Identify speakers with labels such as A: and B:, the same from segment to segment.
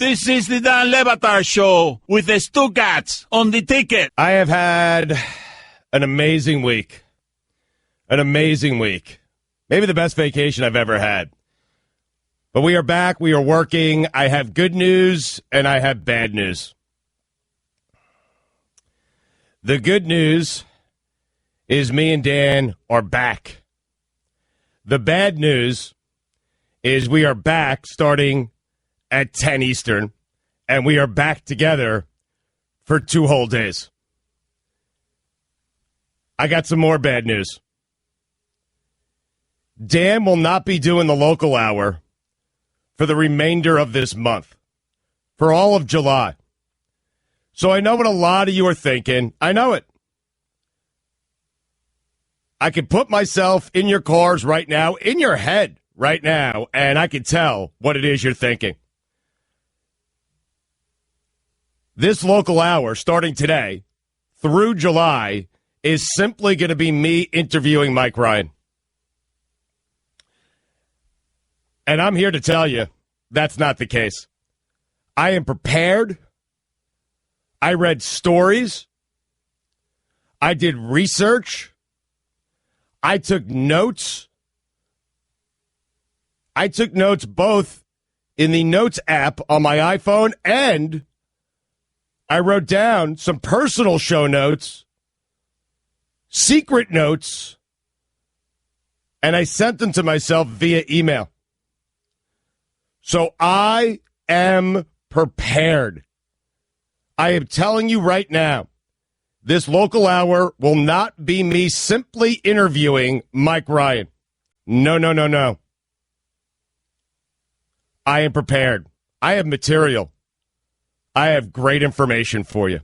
A: This is the Dan Levatar Show with the Stuckats on the ticket.
B: I have had an amazing week. An amazing week. Maybe the best vacation I've ever had. But we are back. We are working. I have good news and I have bad news. The good news is me and Dan are back. The bad news is we are back starting at 10 Eastern, and we are back together for 2 whole days. I got some more bad news. Dan will not be doing the local hour for the remainder of this month, for all of July. So I know what a lot of you are thinking. I know it. I can put myself in your cars right now, in your head right now, and I can tell what it is you're thinking. This local hour, starting today, through July, is simply going to be me interviewing Mike Ryan. And I'm here to tell you that's not the case. I am prepared. I read stories. I did research. I took notes. I took notes both in the Notes app on my iPhone, and I wrote down some personal show notes, secret notes, and I sent them to myself via email. So I am prepared. I am telling you right now, this local hour will not be me simply interviewing Mike Ryan. No, no, no, no. I am prepared. I have material. I have great information for you.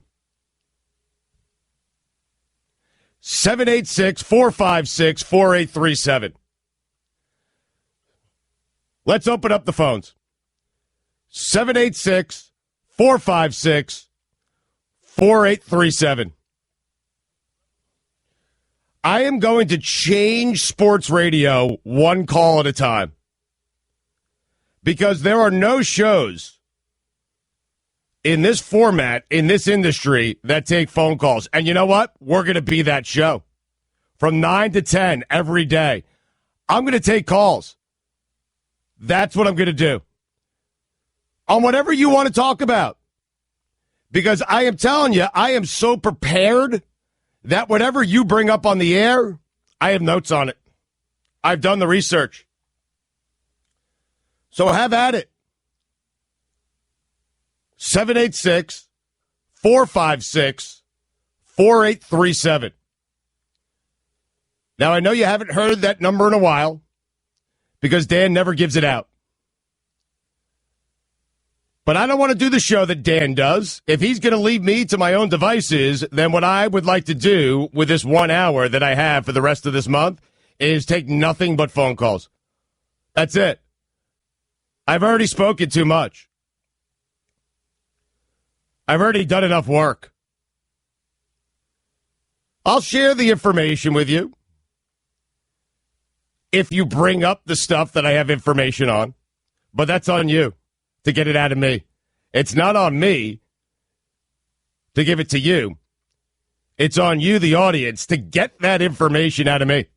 B: 786-456-4837. Let's open up the phones. 786-456-4837. I am going to change sports radio one call at a time, because there are no shows in this format, in this industry, that take phone calls. And you know what? We're going to be that show. From 9 to 10 every day. I'm going to take calls. That's what I'm going to do. On whatever you want to talk about. Because I am telling you, I am so prepared that whatever you bring up on the air, I have notes on it. I've done the research. So have at it. 786-456-4837. Now, I know you haven't heard that number in a while because Dan never gives it out. But I don't want to do the show that Dan does. If he's going to leave me to my own devices, then what I would like to do with this 1 hour that I have for the rest of this month is take nothing but phone calls. That's it. I've already spoken too much. I've already done enough work. I'll share the information with you if you bring up the stuff that I have information on, but that's on you to get it out of me. It's not on me to give it to you. It's on you, the audience, to get that information out of me.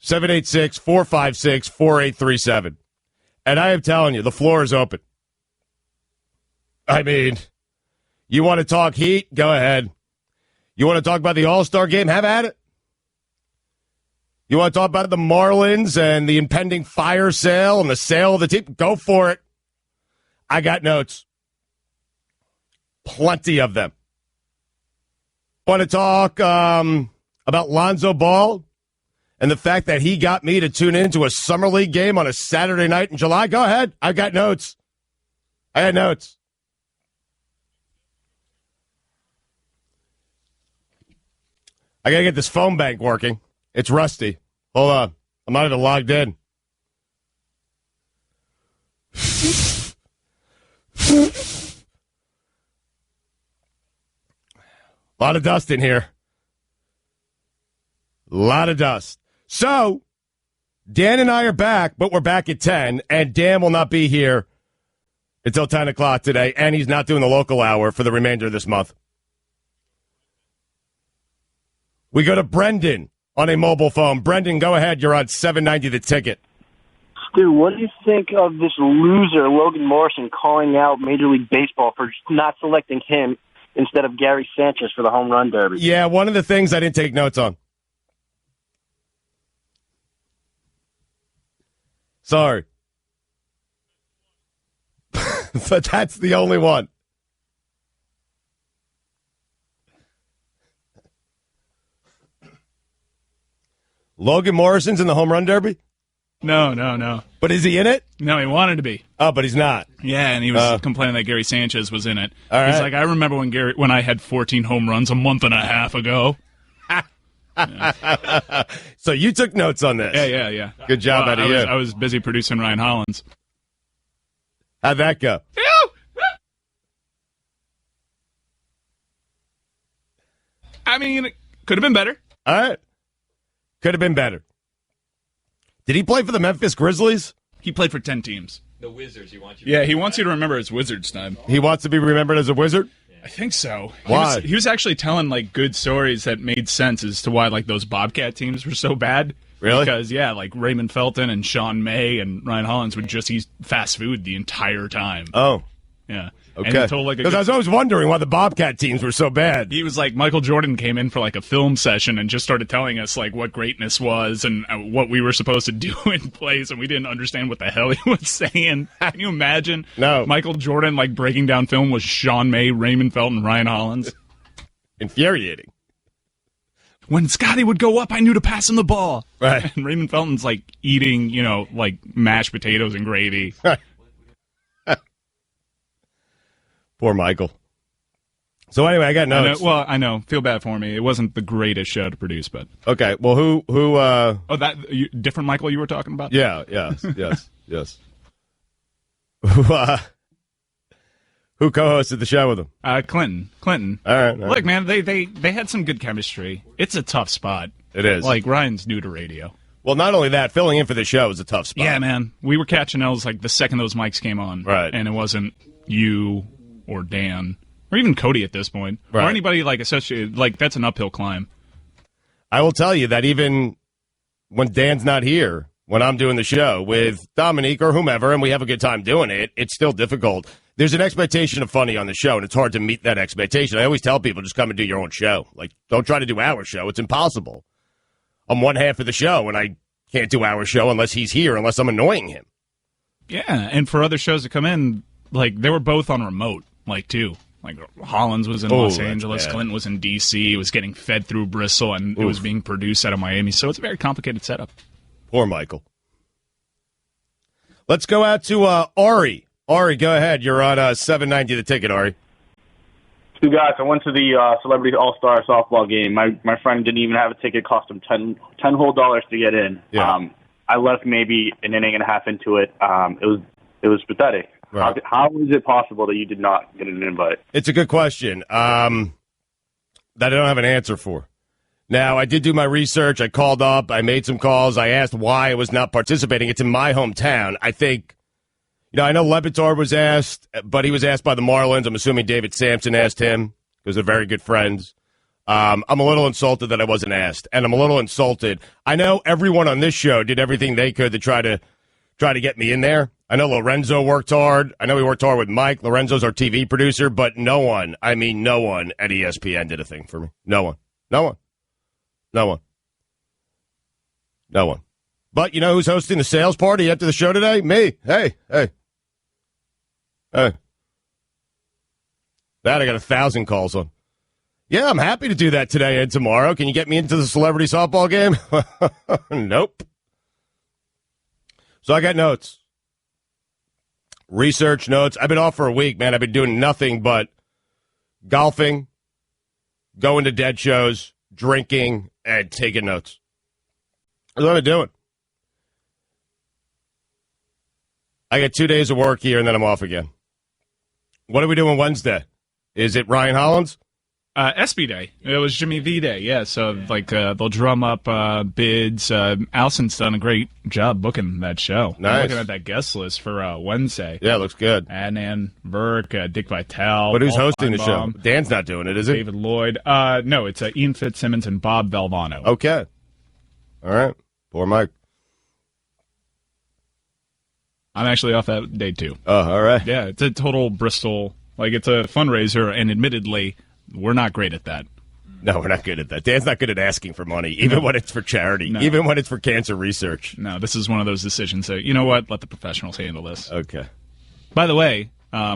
B: 786-456-4837. And I am telling you, the floor is open. I mean, you want to talk Heat? Go ahead. You want to talk about the All-Star game? Have at it. You want to talk about the Marlins and the impending fire sale and the sale of the team? Go for it. I got notes. Plenty of them. Want to talk about Lonzo Ball and the fact that he got me to tune into a Summer League game on a Saturday night in July? Go ahead. I got notes. I had notes. I got to get this phone bank working. It's rusty. Hold on. I'm not even logged in. A lot of dust in here. A lot of dust. So, Dan and I are back, but we're back at 10, and Dan will not be here until 10 o'clock today, and he's not doing the local hour for the remainder of this month. We go to Brendan on a mobile phone. Brendan, go ahead. You're on 790 The Ticket.
C: Stu, what do you think of this loser, Logan Morrison, calling out Major League Baseball for not selecting him instead of Gary Sanchez for the home run derby?
B: Yeah, one of the things I didn't take notes on. Sorry. But that's the only one. Logan Morrison's in the home run derby?
D: No.
B: But is he in it?
D: No, he wanted to be.
B: Oh, but he's not.
D: Yeah, and he was complaining that Gary Sanchez was in it.
B: All right.
D: He's like, I remember when I had 14 home runs a month and a half ago.
B: Yeah. So you took notes on this.
D: Yeah.
B: Good job out of you.
D: I was busy producing Ryan Hollins.
B: How'd that go?
D: I mean, it could have been better.
B: All right. Could have been better. Did he play for the Memphis Grizzlies?
D: He played for 10 teams.
E: The Wizards, he wants you.
D: Yeah, he wants you to remember his Wizards time.
B: He wants to be remembered as a Wizard?
D: I think so.
B: Why?
D: He was actually telling like good stories that made sense as to why like those Bobcat teams were so bad.
B: Really?
D: Because like Raymond Felton and Sean May and Ryan Hollins would just eat fast food the entire time.
B: Oh.
D: Yeah.
B: Okay.
D: And he told like
B: because I was always wondering why the Bobcat teams were so bad.
D: He was like, Michael Jordan came in for like a film session and just started telling us like what greatness was and what we were supposed to do in plays, and we didn't understand what the hell he was saying. Can you imagine?
B: No.
D: Michael Jordan like breaking down film with Sean May, Raymond Felton, and Ryan Hollins.
B: Infuriating.
D: When Scotty would go up, I knew to pass him the ball.
B: Right.
D: And Raymond Felton's like eating, like mashed potatoes and gravy.
B: Poor Michael. So anyway, I got notes.
D: I know. Feel bad for me. It wasn't the greatest show to produce, but
B: okay. Well, who?
D: Different Michael you were talking about?
B: Yeah. Yes. Who co-hosted the show with him?
D: Clinton.
B: All right.
D: Look, man, they had some good chemistry. It's a tough spot.
B: It is.
D: Like Ryan's new to radio.
B: Well, not only that, filling in for the show is a tough spot.
D: Yeah, man. We were catching L's like the second those mics came on,
B: right?
D: And it wasn't you or Dan or even Cody at this point,
B: right,
D: or anybody like associated. Like that's an uphill climb.
B: I will tell you that even when Dan's not here, when I'm doing the show with Dominique or whomever, and we have a good time doing it, it's still difficult. There's an expectation of funny on the show, and it's hard to meet that expectation. I always tell people, just come and do your own show. Like, don't try to do our show. It's impossible. I'm one half of the show, and I can't do our show unless he's here, unless I'm annoying him.
D: Yeah, and for other shows to come in, like, they were both on remote, like, too. Like, Hollins was in Los Angeles, Clinton was in D.C., it was getting fed through Bristol, and it was being produced out of Miami. So it's a very complicated setup.
B: Poor Michael. Let's go out to Ari. Ari, go ahead. You're on 790 The Ticket, Ari.
F: Two guys, I went to the Celebrity All-Star softball game. My friend didn't even have a ticket. Cost him $10 whole to get in.
B: Yeah.
F: I left maybe an inning and a half into it. It was pathetic.
B: Right.
F: How is it possible that you did not get an invite?
B: It's a good question that I don't have an answer for. Now, I did do my research. I called up. I made some calls. I asked why I was not participating. It's in my hometown. I think, I know Levitar was asked, but he was asked by the Marlins. I'm assuming David Sampson asked him because they're very good friends. I'm a little insulted that I wasn't asked, and I'm a little insulted. I know everyone on this show did everything they could to try to get me in there. I know Lorenzo worked hard. I know he worked hard with Mike. Lorenzo's our TV producer, but no one at ESPN did a thing for me. No one. But you know who's hosting the sales party after the show today? Me. Hey. That I got 1,000 calls on. Yeah, I'm happy to do that today and tomorrow. Can you get me into the celebrity softball game? Nope. So I got notes. Research notes. I've been off for a week, man. I've been doing nothing but golfing, going to dead shows, drinking, and taking notes. That's what I'm doing. I got 2 days of work here, and then I'm off again. What are we doing Wednesday? Is it Ryan Hollins?
D: SB Day. It was Jimmy V Day, yeah. So, they'll drum up bids. Allison's done a great job booking that show.
B: Nice.
D: I'm looking at that guest list for Wednesday.
B: Yeah, it looks good.
D: Adnan Burke, Dick Vitale.
B: But who's
D: Paul
B: hosting the show?
D: Feinbaum,
B: Dan's not doing it, is he?
D: David Lloyd. No, it's Ian Fitzsimmons and Bob Valvano.
B: Okay. All right. Poor Mike.
D: I'm actually off that day, too.
B: Oh, all right.
D: Yeah, it's a total Bristol. It's a fundraiser, and admittedly, we're not great at that.
B: No, we're not good at that. Dan's not good at asking for money, even when it's for charity, even when it's for cancer research.
D: No, this is one of those decisions that, you know what, let the professionals handle this.
B: Okay.
D: By the way,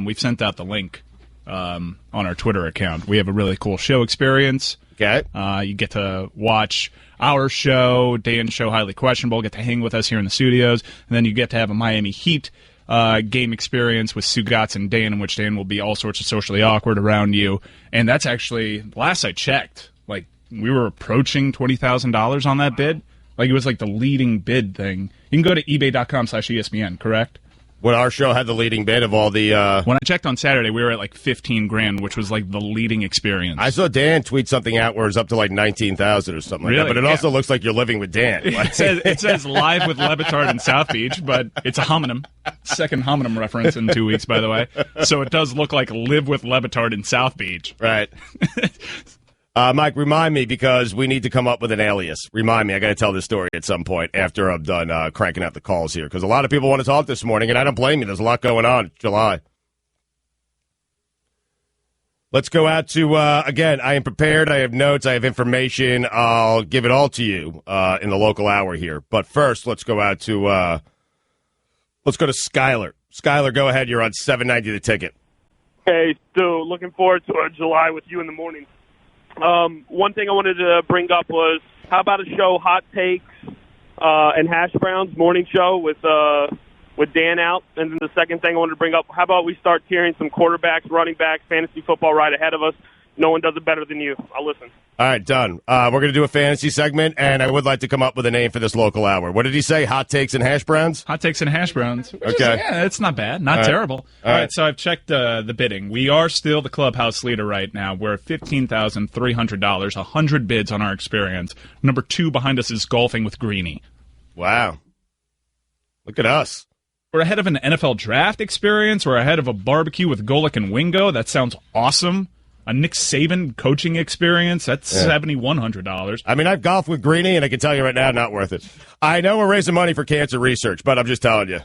D: we've sent out the link on our Twitter account. We have a really cool show experience.
B: Okay.
D: You get to watch our show, Dan's show, Highly Questionable, get to hang with us here in the studios, and then you get to have a Miami Heat game experience with Sugats and Dan, in which Dan will be all sorts of socially awkward around you. And that's actually, last I checked, we were approaching $20,000 on that bid. It was the leading bid thing. You can go to ebay.com/ESPN, correct?
B: When our show had the leading bid of all the...
D: When I checked on Saturday, we were at $15,000, which was the leading experience.
B: I saw Dan tweet something out where it's up to $19,000 or something like that. But it also looks like you're living with Dan.
D: It says live with Levitard in South Beach, but it's a homonym. Second homonym reference in 2 weeks, by the way. So it does look like live with Levitard in South Beach.
B: Right. Mike, remind me, because we need to come up with an alias. Remind me. I got to tell this story at some point after I'm done cranking out the calls here, because a lot of people want to talk this morning, and I don't blame you. There's a lot going on. It's July. Let's go out to, again, I am prepared. I have notes. I have information. I'll give it all to you in the local hour here. But first, let's go out to, let's go to Skyler. Skyler, go ahead. You're on 790 The Ticket.
E: Hey, Stu. Looking forward to July with you in the morning. One thing I wanted to bring up was, how about a show, Hot Takes and Hash Browns, morning show with Dan out? And then the second thing I wanted to bring up, how about we start tiering some quarterbacks, running backs, fantasy football right ahead of us? No one does it better than you. I'll listen. All
B: right, done. We're going to do a fantasy segment, and I would like to come up with a name for this local hour. What did he say? Hot Takes and Hash Browns?
D: Hot Takes and Hash Browns.
B: Okay.
D: Yeah, it's not bad. Not terrible. All right, so I've checked the bidding. We are still the clubhouse leader right now. We're at $15,300, 100 bids on our experience. Number 2 behind us is Golfing with Greeny.
B: Wow. Look at us.
D: We're ahead of an NFL draft experience. We're ahead of a barbecue with Golic and Wingo. That sounds awesome. A Nick Saban coaching experience, that's $7,100.
B: I mean, I've golfed with Greeny, and I can tell you right now, not worth it. I know we're raising money for cancer research, but I'm just telling you,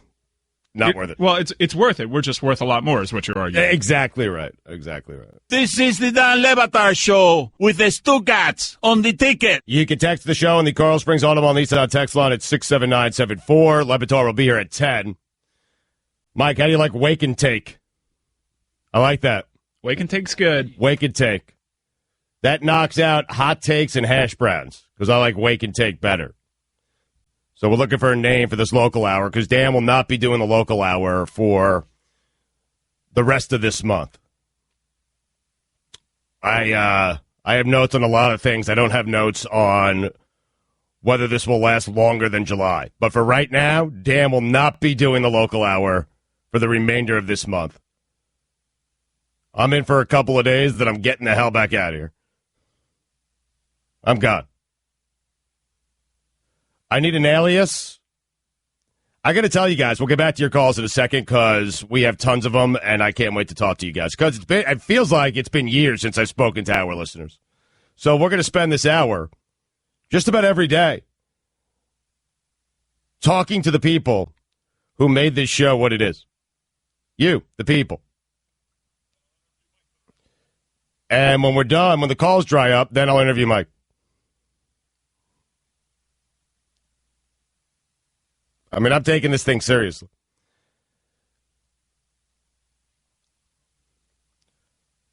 B: not worth it.
D: Well, it's worth it. We're just worth a lot more is what you're arguing.
B: Exactly right. Exactly right.
A: This is the Dan Levitar Show with the Stugatz on the Ticket.
B: You can text the show on the Carl Springs Audubon Nissan text line at 67974. Levitar will be here at 10. Mike, how do you like Wake and Take? I like that.
D: Wake and Take's good.
B: Wake and Take. That knocks out Hot Takes and Hash Browns, because I like Wake and Take better. So we're looking for a name for this local hour, because Dan will not be doing the local hour for the rest of this month. I have notes on a lot of things. I don't have notes on whether this will last longer than July. But for right now, Dan will not be doing the local hour for the remainder of this month. I'm in for a couple of days, then I'm getting the hell back out of here. I'm gone. I need an alias. I got to tell you guys, we'll get back to your calls in a second, because we have tons of them, and I can't wait to talk to you guys, because it feels like it's been years since I've spoken to our listeners. So we're going to spend this hour just about every day talking to the people who made this show what it is. You, the people. And when we're done, when the calls dry up, then I'll interview Mike. I mean, I'm taking this thing seriously.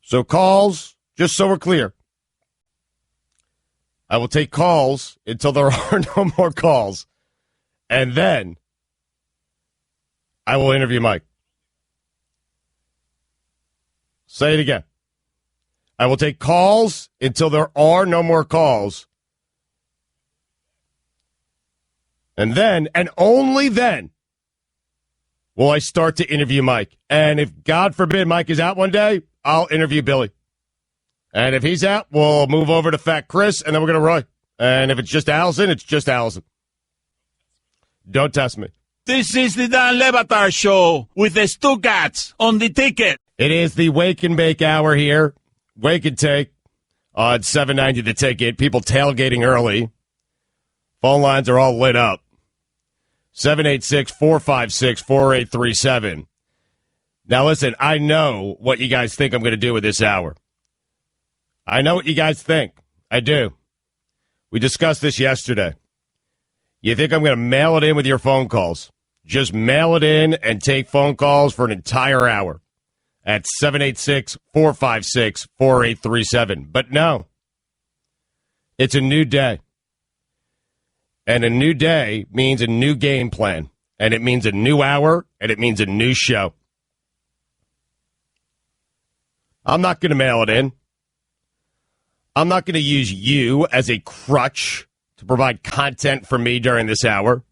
B: So calls, just so we're clear, I will take calls until there are no more calls. And then I will interview Mike. Say it again. I will take calls until there are no more calls. And then, and only then, will I start to interview Mike. And if, God forbid, Mike is out one day, I'll interview Billy. And if he's out, we'll move over to Fat Chris, and then we're going to Roy. And if it's just Allison, it's just Allison. Don't test me.
A: This is the Dan Le Batard Show with the Stugatz on the ticket.
B: It is the Wake and Bake Hour here. Wake and Take on 790 The Ticket. People tailgating early. Phone lines are all lit up. 786-456-4837. Now, listen, I know what you guys think I'm going to do with this hour. I know what you guys think. I do. We discussed this yesterday. You think I'm going to mail it in with your phone calls? Just mail it in and take phone calls for an entire hour at 786-456-4837. But no, it's a new day. And a new day means a new game plan. And it means a new hour, and it means a new show. I'm not going to mail it in. I'm not going to use you as a crutch to provide content for me during this hour.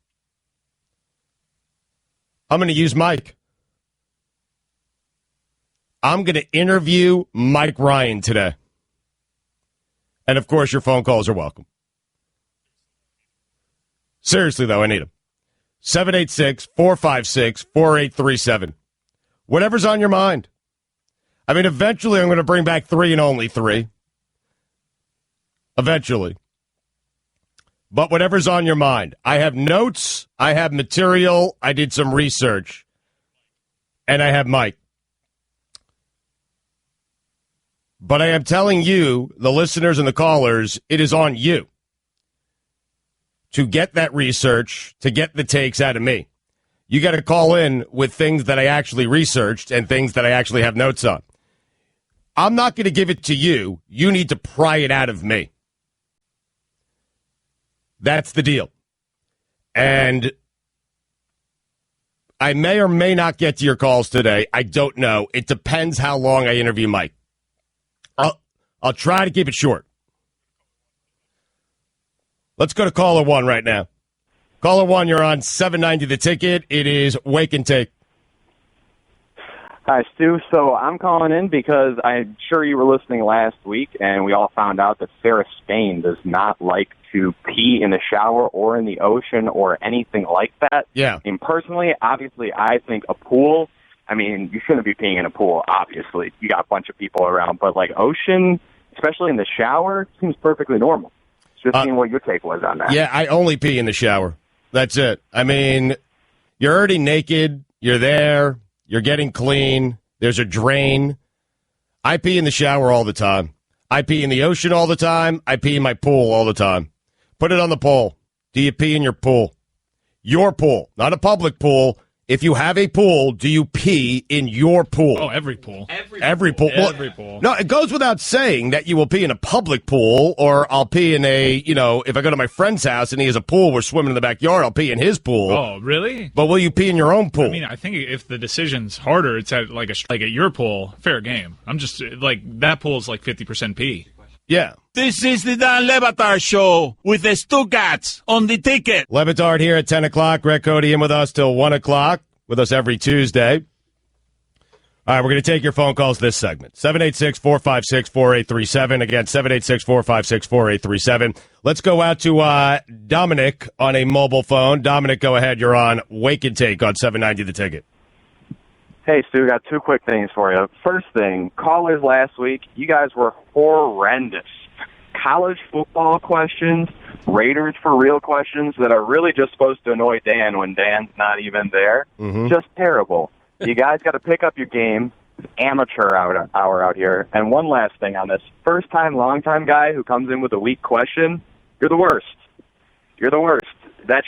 B: I'm going to use Mike. I'm going to interview Mike Ryan today. And, of course, your phone calls are welcome. Seriously, though, I need them. 786-456-4837. Whatever's on your mind. I mean, eventually I'm going to bring back 3 and only 3. Eventually. But whatever's on your mind. I have notes. I have material. I did some research. And I have Mike. But I am telling you, the listeners and the callers, it is on you to get that research, to get the takes out of me. You got to call in with things that I actually researched and things that I actually have notes on. I'm not going to give it to you. You need to pry it out of me. That's the deal. And I may or may not get to your calls today. I don't know. It depends how long I interview Mike. I'll try to keep it short. Let's go to caller 1 right now. Caller 1, you're on 790 The Ticket. It is Wake and Take.
G: Hi, Stu. So I'm calling in because I'm sure you were listening last week, and we all found out that Sarah Spain does not like to pee in the shower or in the ocean or anything like that.
B: Yeah.
G: And personally, obviously, I think a pool, I mean, you shouldn't be peeing in a pool, obviously. You got a bunch of people around. But, like, ocean, especially in the shower, seems perfectly normal. Just seeing what your take was on that.
B: Yeah, I only pee in the shower. That's it. I mean, you're already naked. You're there. You're getting clean. There's a drain. I pee in the shower all the time. I pee in the ocean all the time. I pee in my pool all the time. Put it on the poll. Do you pee in your pool? Your pool, not a public pool. If you have a pool, do you pee in your pool?
D: Oh, every pool.
B: Every pool. Well,
D: Every pool.
B: No, it goes without saying that you will pee in a public pool, or I'll pee in a, if I go to my friend's house and he has a pool, we're swimming in the backyard, I'll pee in his pool.
D: Oh, really?
B: But will you pee in your own pool?
D: I mean, I think if the decision's harder, it's at like at your pool, fair game. I'm just like that pool's like 50% pee.
B: Yeah.
A: This is the Dan Le Batard Show with the Stugatz on the ticket.
B: Le Batard here at 10 o'clock. Greg Cody in with us till 1 o'clock. With us every Tuesday. All right, we're going to take your phone calls this segment. 786-456-4837. Again, 786-456-4837. Let's go out to Dominic on a mobile phone. Dominic, go ahead. You're on Wake and Take on 790 The Ticket.
G: Hey, Stu, got 2 quick things for you. First thing, callers last week, you guys were horrendous. College football questions, Raiders for real questions that are really just supposed to annoy Dan when Dan's not even there.
B: Mm-hmm.
G: Just terrible. You guys got to pick up your game. Amateur hour out here. And one last thing on this. First time, long time guy who comes in with a weak question, you're the worst. You're the worst. That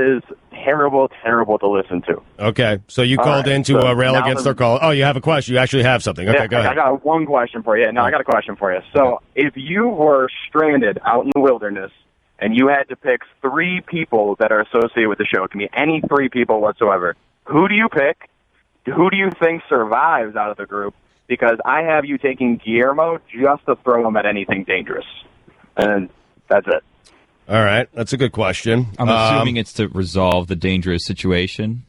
G: is terrible, terrible to listen to.
B: Okay, so you called in to rail against their call. Oh, you have a question. You actually have something. Okay, go ahead.
G: I got one question for you. No, I got a question for you. So if you were stranded out in the wilderness and you had to pick 3 people that are associated with the show, it can be any 3 people whatsoever, who do you pick? Who do you think survives out of the group? Because I have you taking Guillermo just to throw him at anything dangerous. And that's it.
B: All right, that's a good question.
H: I'm assuming it's to resolve the dangerous situation.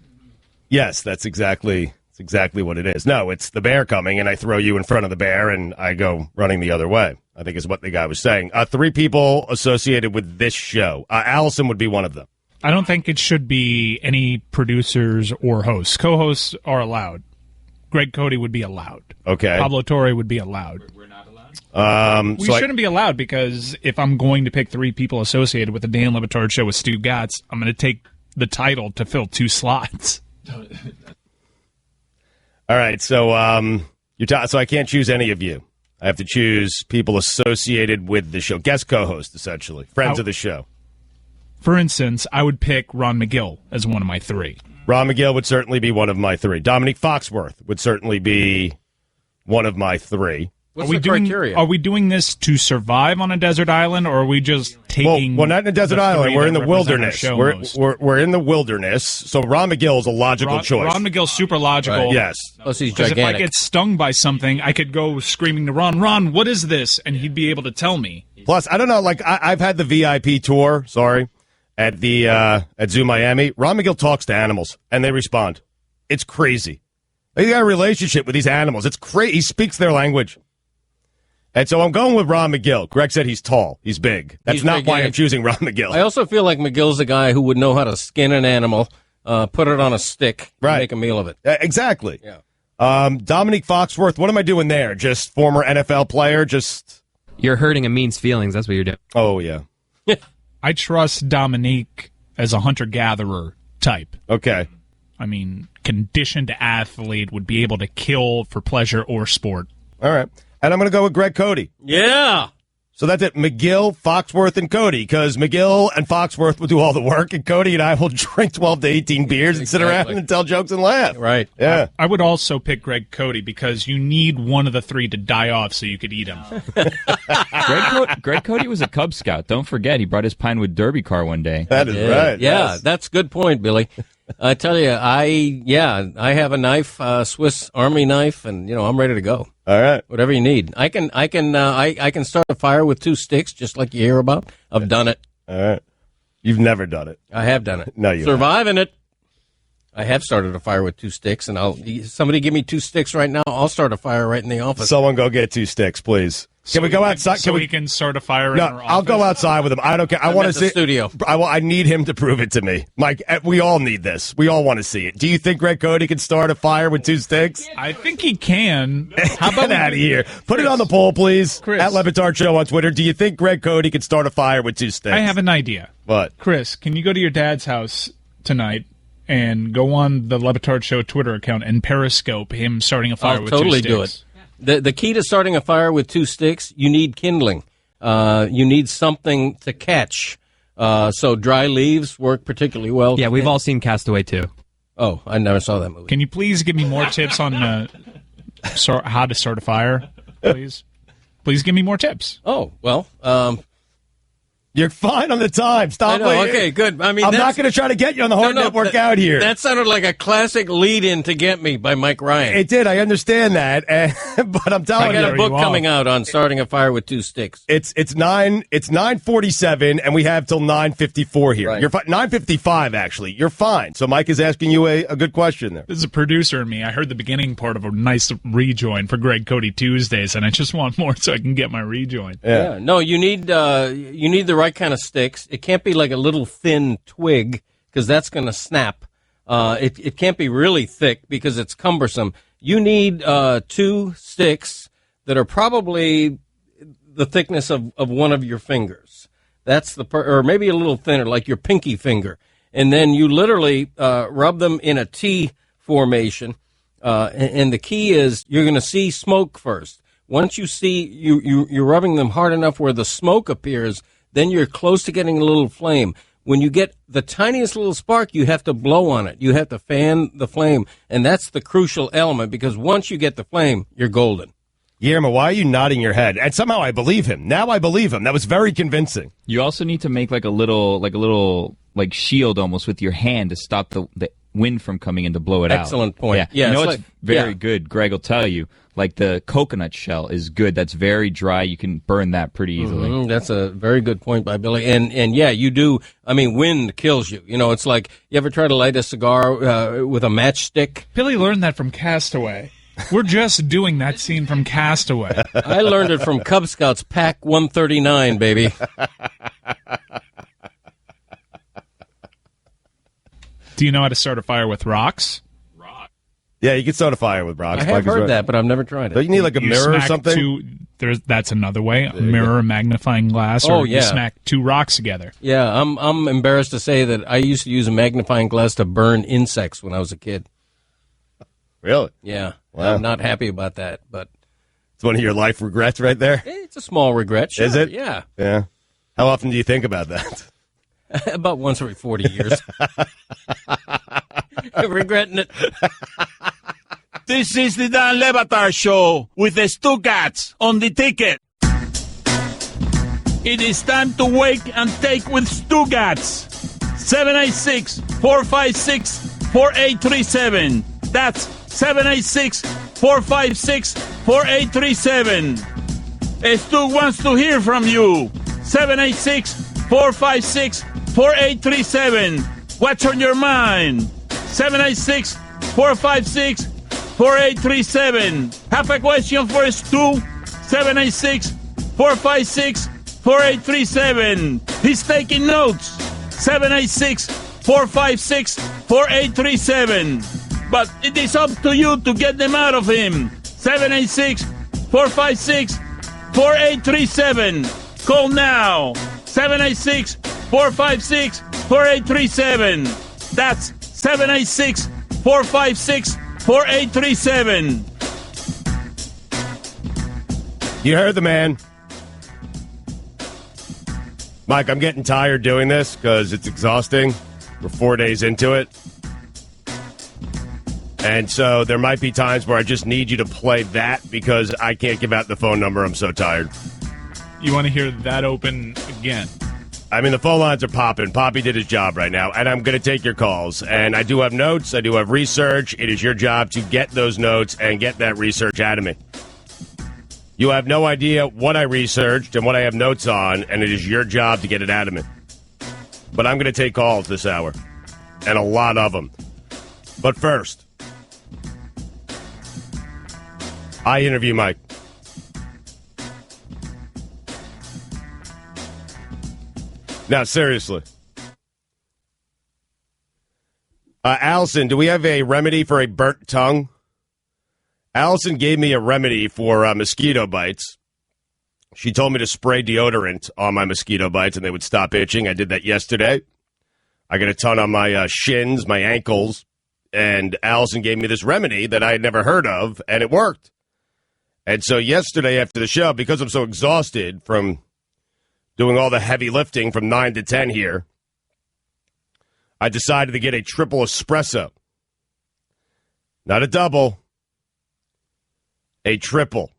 B: Yes, that's exactly It's exactly what it is. No, it's the bear coming, and I throw you in front of the bear, and I go running the other way, I think is what the guy was saying. 3 people associated with this show. Allison would be one of them.
D: I don't think it should be any producers or hosts. Co-hosts are allowed. Greg Cody would be allowed.
B: Okay.
D: Pablo Torre would be allowed.
H: We're not allowed?
D: We shouldn't be allowed because if I'm going to pick 3 people associated with the Dan Le Batard Show with Stu Gatz, I'm going to take the title to fill 2 slots.
B: All right, so so I can't choose any of you. I have to choose people associated with the show. Guest co-host, essentially. Friends of the show.
D: For instance, I would pick Ron McGill as one of my 3.
B: Ron McGill would certainly be one of my 3. Dominique Foxworth would certainly be one of my 3.
I: What's the criteria?
D: Are we doing this to survive on a desert island, or are we just taking...
B: Well, not in a desert island. We're in the wilderness. We're in the wilderness, so Ron McGill is a logical choice.
D: Ron McGill's super logical.
B: Right. Yes.
I: Plus he's
D: Because
I: gigantic.
D: if I get stung by something, I could go screaming to Ron, what is this? And he'd be able to tell me.
B: Plus, I don't know, like, I've had the VIP tour, at the at Zoo Miami. Ron McGill talks to animals, and they respond. It's crazy. He's got a relationship with these animals. It's crazy. He speaks their language. And so I'm going with Ron McGill. Greg said he's tall. He's big. That's not why I'm choosing Ron McGill.
I: I also feel like McGill's a guy who would know how to skin an animal, put it on a stick, and make a meal of it.
B: Exactly.
I: Yeah.
B: Dominique Foxworth, what am I doing there? Just former NFL player?
H: You're hurting Amin's feelings. That's what you're doing.
B: Oh, yeah.
D: I trust Dominique as a hunter-gatherer type.
B: Okay.
D: I mean, conditioned athlete, would be able to kill for pleasure or sport.
B: All right. And I'm going to go with Greg Cody.
I: Yeah.
B: So that's it. McGill, Foxworth, and Cody. Because McGill and Foxworth will do all the work, and Cody and I will drink 12 to 18 beers and sit around and tell jokes and laugh.
I: Right.
B: Yeah.
D: I would also pick Greg Cody because you need one of the 3 to die off so you could eat him.
J: Greg Cody was a Cub Scout. Don't forget, he brought his Pinewood Derby car one day.
B: That is right.
I: Yeah,
B: yes.
I: That's a good point, Billy. I tell you, I have a knife, Swiss Army knife, and I'm ready to go.
B: All right,
I: whatever you need. I can start a fire with 2 sticks, just like you hear about. I've done it.
B: All right, you've never done it.
I: I have done it.
B: No, you
I: surviving it. I have started a fire with 2 sticks, and somebody give me 2 sticks right now. I'll start a fire right in the office.
B: Someone go get 2 sticks, please. Can we go outside?
D: So we can start a fire in our office?
B: I'll go outside with him. I don't care. I want to see
I: the studio.
B: I need him to prove it to me. Mike, we all need this. We all want to see it. Do you think Greg Cody can start a fire with 2 sticks?
D: I think he can.
B: How about out of here? Put it on the poll, please.
D: Chris.
B: At Le Batard Show on Twitter. Do you think Greg Cody can start a fire with 2 sticks?
D: I have an idea.
B: What?
D: Chris, can you go to your dad's house tonight and go on the Le Batard Show Twitter account and periscope him starting a fire with 2 sticks?
I: I'll totally do it. The key to starting a fire with 2 sticks, you need kindling. You need something to catch. So dry leaves work particularly well.
H: Yeah, we've all seen Castaway too.
I: Oh, I never saw that movie.
D: Can you please give me more tips on how to start a fire, please? Please give me more tips.
I: Oh, well,
B: you're fine on the time. Stop.
I: I know, okay, good. I mean,
B: I'm not going to try to get you on the hard network out here.
I: That sounded like a classic lead-in to Get Me by Mike Ryan.
B: It did. I understand that, but I'm telling you,
I: I got a book coming out on starting a fire with 2 sticks.
B: It's 9:47, and we have till 9:54 here.
I: Right.
B: You're 9:55 actually. You're fine. So Mike is asking you a good question there.
D: This is a producer in me. I heard the beginning part of a nice rejoin for Greg Cody Tuesdays, and I just want more so I can get my rejoin.
I: Yeah. No, you need the right kind of sticks. It can't be like a little thin twig because that's going to snap. It can't be really thick because it's cumbersome. You need 2 sticks that are probably the thickness of one of your fingers. That's or maybe a little thinner, like your pinky finger. And then you literally rub them in a T formation. And the key is you're going to see smoke first. Once you see you're rubbing them hard enough where the smoke appears, then you're close to getting a little flame. When you get the tiniest little spark, you have to blow on it. You have to fan the flame, and that's the crucial element because once you get the flame, you're golden.
B: Guillermo, why are you nodding your head? And somehow I believe him. Now I believe him. That was very convincing.
J: You also need to make like a little shield almost with your hand to stop the wind from coming in to blow it out.
I: Excellent point.
J: Yeah,
I: Yeah,
J: you know
I: it's
J: what's
I: like-
J: very
I: yeah.
J: good. Greg will tell you. Like the coconut shell is good. That's very dry. You can burn that pretty easily.
I: That's a very good point by Billy. And yeah, you do. I mean, wind kills you. You know, it's like you ever try to light a cigar with a matchstick?
D: Billy learned that from Castaway. We're just doing that scene from Castaway.
I: I learned it from Cub Scouts Pack 139, baby.
D: Do you know how to start a fire with rocks?
B: Yeah, you can start a fire with rocks.
I: I have heard that, but I've never tried it.
B: Don't you need like a
D: You
B: mirror or
D: smack
B: something?
D: That's another way. A mirror, a magnifying glass, or
I: Oh,
D: you
I: yeah.
D: smack two rocks together.
I: Yeah, I'm embarrassed to say that I used to use a magnifying glass to burn insects when I was a kid.
B: Really?
I: Yeah,
B: Wow.
I: I'm not happy about that, but
B: It's one of your life regrets right there.
I: it's a small regret. Sure.
B: Is it?
I: Yeah,
B: Yeah. How often do you think about that?
I: about once every 40 years. Regretting it.
A: This is the Dan Levatar Show with the Stuckats on the ticket. It is time to wake and take with Stuckats. 786-456-4837. That's 786-456-4837. Stu wants to hear from you. 786-456-4837. What's on your mind? 786-456-4837. Have a question for Stu? 786-456-4837. He's taking notes. 786-456-4837. But it is up to you to get them out of him. 786-456-4837. Call now. 786-456-4837. That's 786-456-4837.
B: You heard the man. Mike, I'm getting tired doing this because it's exhausting. We're 4 days into it. And so there might be times where I just need you to play that because I can't give out the phone number. I'm so tired.
D: You want to hear that open again?
B: I mean, the phone lines are popping. Poppy did his job right now, and I'm going to take your calls. And I do have notes. I do have research. It is your job to get those notes and get that research out of me. You have no idea what I researched and what I have notes on, and it is your job to get it out of me. But I'm going to take calls this hour, and a lot of them. But first, I interview Mike. Now, seriously. Allison, do we have a remedy for a burnt tongue? Allison gave me a remedy for mosquito bites. She told me to spray deodorant on my mosquito bites and they would stop itching. I did that yesterday. I got a ton on my shins, my ankles, and Allison gave me this remedy that I had never heard of, and it worked. And so yesterday after the show, because I'm so exhausted from doing all the heavy lifting from 9 to 10 here, I decided to get a triple espresso. Not a double, a triple.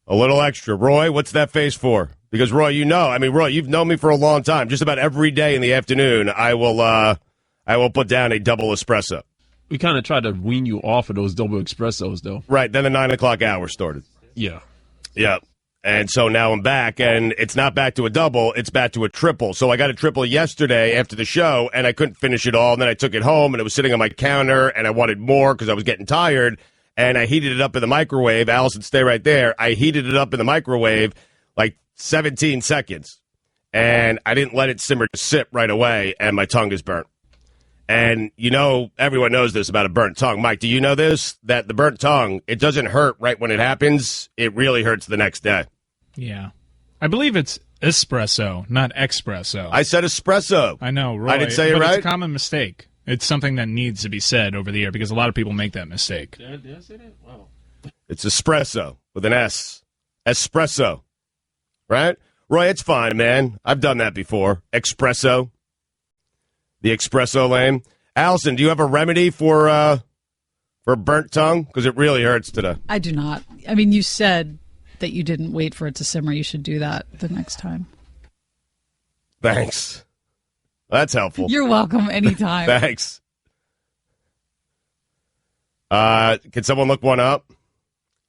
B: A little extra. Roy, what's that face for? Because, Roy, Roy, you've known me for a long time. Just about every day in the afternoon, I will put down a double espresso.
K: We kind of tried to wean you off of those double espressos, though.
B: Right, then the 9 o'clock hour started.
K: Yeah.
B: Yeah. And so now I'm back, and it's not back to a double, it's back to a triple. So I got a triple yesterday after the show, and I couldn't finish it all. And then I took it home, and it was sitting on my counter, and I wanted more because I was getting tired. And I heated it up in the microwave. Allison, stay right there. I heated it up in the microwave like 17 seconds. And I didn't let it simmer to sit right away, and my tongue is burnt. And, everyone knows this about a burnt tongue. Mike, do you know this? That the burnt tongue, it doesn't hurt right when it happens. It really hurts the next day.
D: Yeah. I believe it's espresso, not espresso.
B: I said espresso.
D: I know, Roy.
B: I didn't say it
D: but
B: right?
D: It's a common mistake. It's something that needs to be said over the air because a lot of people make that mistake.
K: Did I say that? Wow.
B: It's espresso with an S. Espresso. Right? Roy, it's fine, man. I've done that before. Espresso. The espresso lane. Allison, do you have a remedy for burnt tongue? Because it really hurts today.
L: I do not. I mean, you said that you didn't wait for it to simmer. You should do that the next time.
B: Thanks. That's helpful.
L: You're welcome anytime.
B: Thanks. Can someone look one up?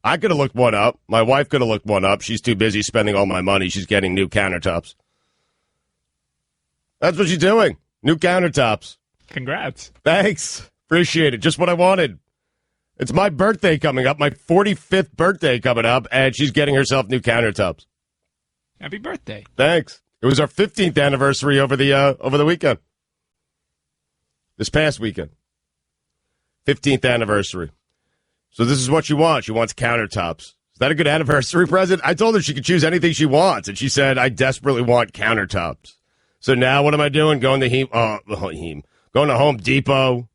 B: I could have looked one up. My wife could have looked one up. She's too busy spending all my money. She's getting new countertops. That's what she's doing. New countertops.
D: Congrats.
B: Thanks. Appreciate it. Just what I wanted. It's my birthday coming up, my 45th birthday coming up, and she's getting herself new countertops.
D: Happy birthday.
B: Thanks. It was our 15th anniversary over the weekend. This past weekend. 15th anniversary. So this is what she wants. She wants countertops. Is that a good anniversary present? I told her she could choose anything she wants, and she said, I desperately want countertops. So now what am I doing? Going to Home Depot.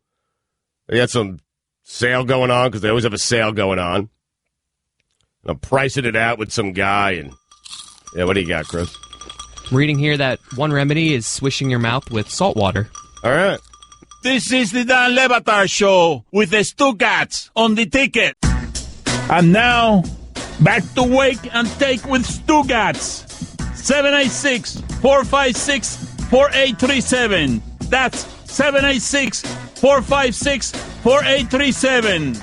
B: They got some sale going on because they always have a sale going on. And I'm pricing it out with some guy. And yeah, what do you got, Chris?
H: I'm reading here that one remedy is swishing your mouth with salt water.
B: All right.
A: This is the Dan Levatar Show with the Stucats on the ticket. And now, back to Wake and Take with Stucats. 786-456-4837. That's 786-456-4837.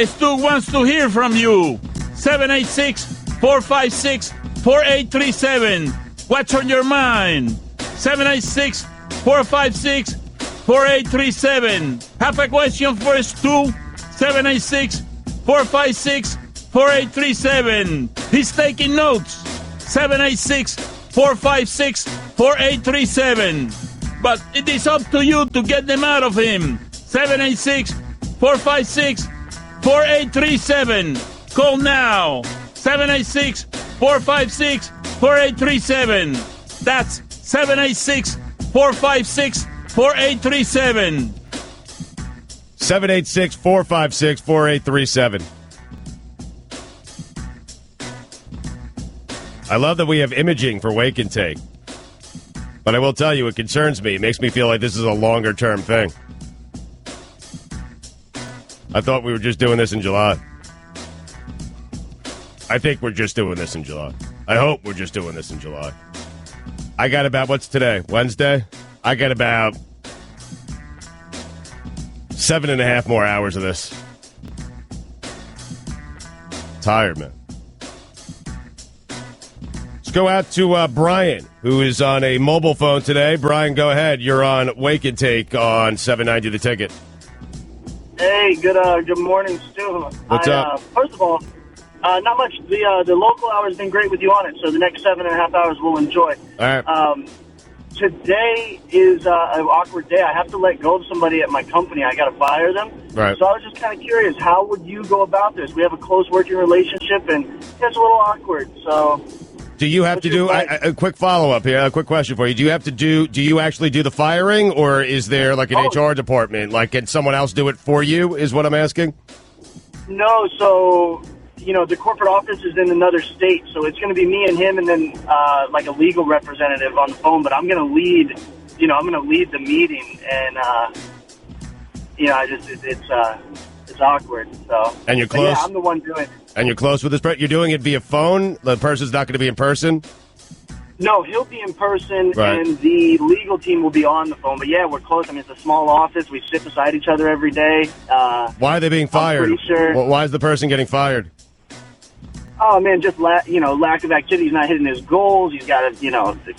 A: Stu wants to hear from you. 786-456-4837. What's on your mind? 786-456-4837. Have a question for Stu? 786-456-4837. He's taking notes. 786-456-4837. But it is up to you to get them out of him. 786-456-4837. Call now. 786-456-4837. That's 786-456-4837.
B: 786-456-4837. I love that we have imaging for Wake and Take. But I will tell you, it concerns me. It makes me feel like this is a longer-term thing. I thought we were just doing this in July. I think we're just doing this in July. I hope we're just doing this in July. I got about, what's today? Wednesday? I got about 7.5 more hours of this. Tired, man. Let's go out to Brian, who is on a mobile phone today. Brian, go ahead. You're on Wake and Take on 790 The Ticket.
M: Hey, good morning, Stu.
B: What's up?
M: First of all, not much. The local hour has been great with you on it, so the next 7.5 hours we'll enjoy.
B: All right.
M: Today is an awkward day. I have to let go of somebody at my company. I got to fire them.
B: Right.
M: So I was just kind of curious, how would you go about this? We have a close working relationship, and it's a little awkward. So,
B: do you have to do a quick follow up here? A quick question for you. Do you actually do the firing, or is there like an HR department? Like, can someone else do it for you? Is what I'm asking.
M: No. So, the corporate office is in another state, so it's going to be me and him, and then like a legal representative on the phone. But I'm going to lead. I'm going to lead the meeting, and it's awkward. So,
B: and you're close.
M: Yeah, I'm the one doing it.
B: And you're close with this person? You're doing it via phone? The person's not going to be in person?
M: No, he'll be in person,
B: right,
M: and the legal team will be on the phone. But, yeah, we're close. I mean, it's a small office. We sit beside each other every day.
B: Why are they being fired?
M: I'm pretty sure.
B: Why is the person getting fired?
M: Oh, man, just lack of activity. He's not hitting his goals. He's got a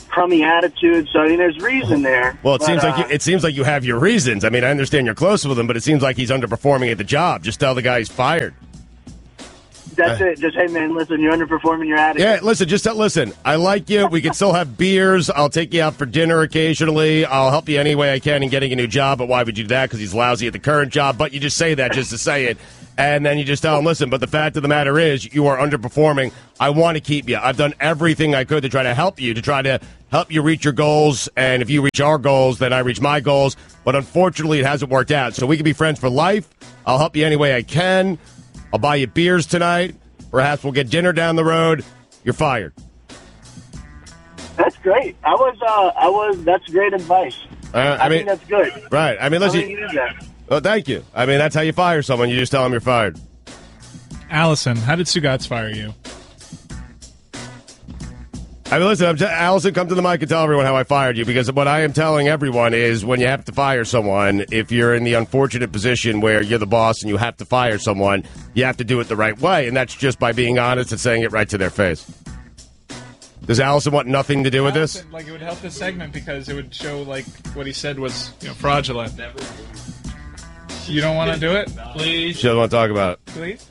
M: crummy attitude. So, I mean, there's reason there.
B: Well, it seems like you have your reasons. I mean, I understand you're close with him, but it seems like he's underperforming at the job. Just tell the guy he's fired.
M: That's it. Just, hey, man, listen, you're underperforming your attitude.
B: Yeah, listen. I like you. We can still have beers. I'll take you out for dinner occasionally. I'll help you any way I can in getting a new job. But why would you do that? Because he's lousy at the current job. But you just say that just to say it. And then you just tell him, listen, but the fact of the matter is you are underperforming. I want to keep you. I've done everything I could to try to help you reach your goals. And if you reach our goals, then I reach my goals. But unfortunately, it hasn't worked out. So we can be friends for life. I'll help you any way I can. I'll buy you beers tonight. Perhaps we'll get dinner down the road. You're fired.
M: That's great. That's great advice. I think that's good.
B: Right. I mean, listen.
M: I'm gonna use that.
B: Oh, thank you. I mean, that's how you fire someone. You just tell them you're fired.
D: Allison, how did Sugats fire you?
B: I mean, listen, Allison, come to the mic and tell everyone how I fired you, because what I am telling everyone is when you have to fire someone, if you're in the unfortunate position where you're the boss and you have to fire someone, you have to do it the right way, and that's just by being honest and saying it right to their face. Does Allison want nothing to do with this?
D: Like, it would help this segment because it would show, like, what he said was, fraudulent. You don't want to do it? Please.
B: She doesn't want to talk about it.
D: Please?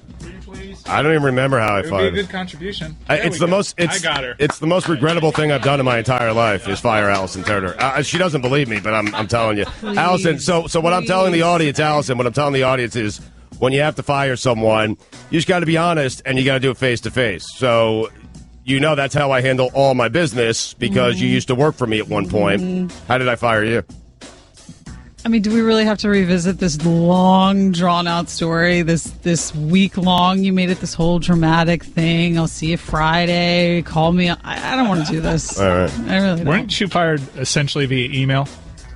B: I don't even remember how I fired her.
D: It would be a good contribution.
B: I got her. It's the most regrettable thing I've done in my entire life is fire Allison Turner. She doesn't believe me, but I'm telling you.
L: Please,
B: Allison, so what I'm telling the audience, Allison, what I'm telling the audience is when you have to fire someone, you just got to be honest and you got to do it face to face. So that's how I handle all my business because you used to work for me at one point. How did I fire you?
L: I mean, do we really have to revisit this long, drawn-out story? This week long, you made it this whole dramatic thing. I'll see you Friday. Call me. I don't want to do this.
B: All right.
L: I really don't.
D: Weren't you fired essentially via email?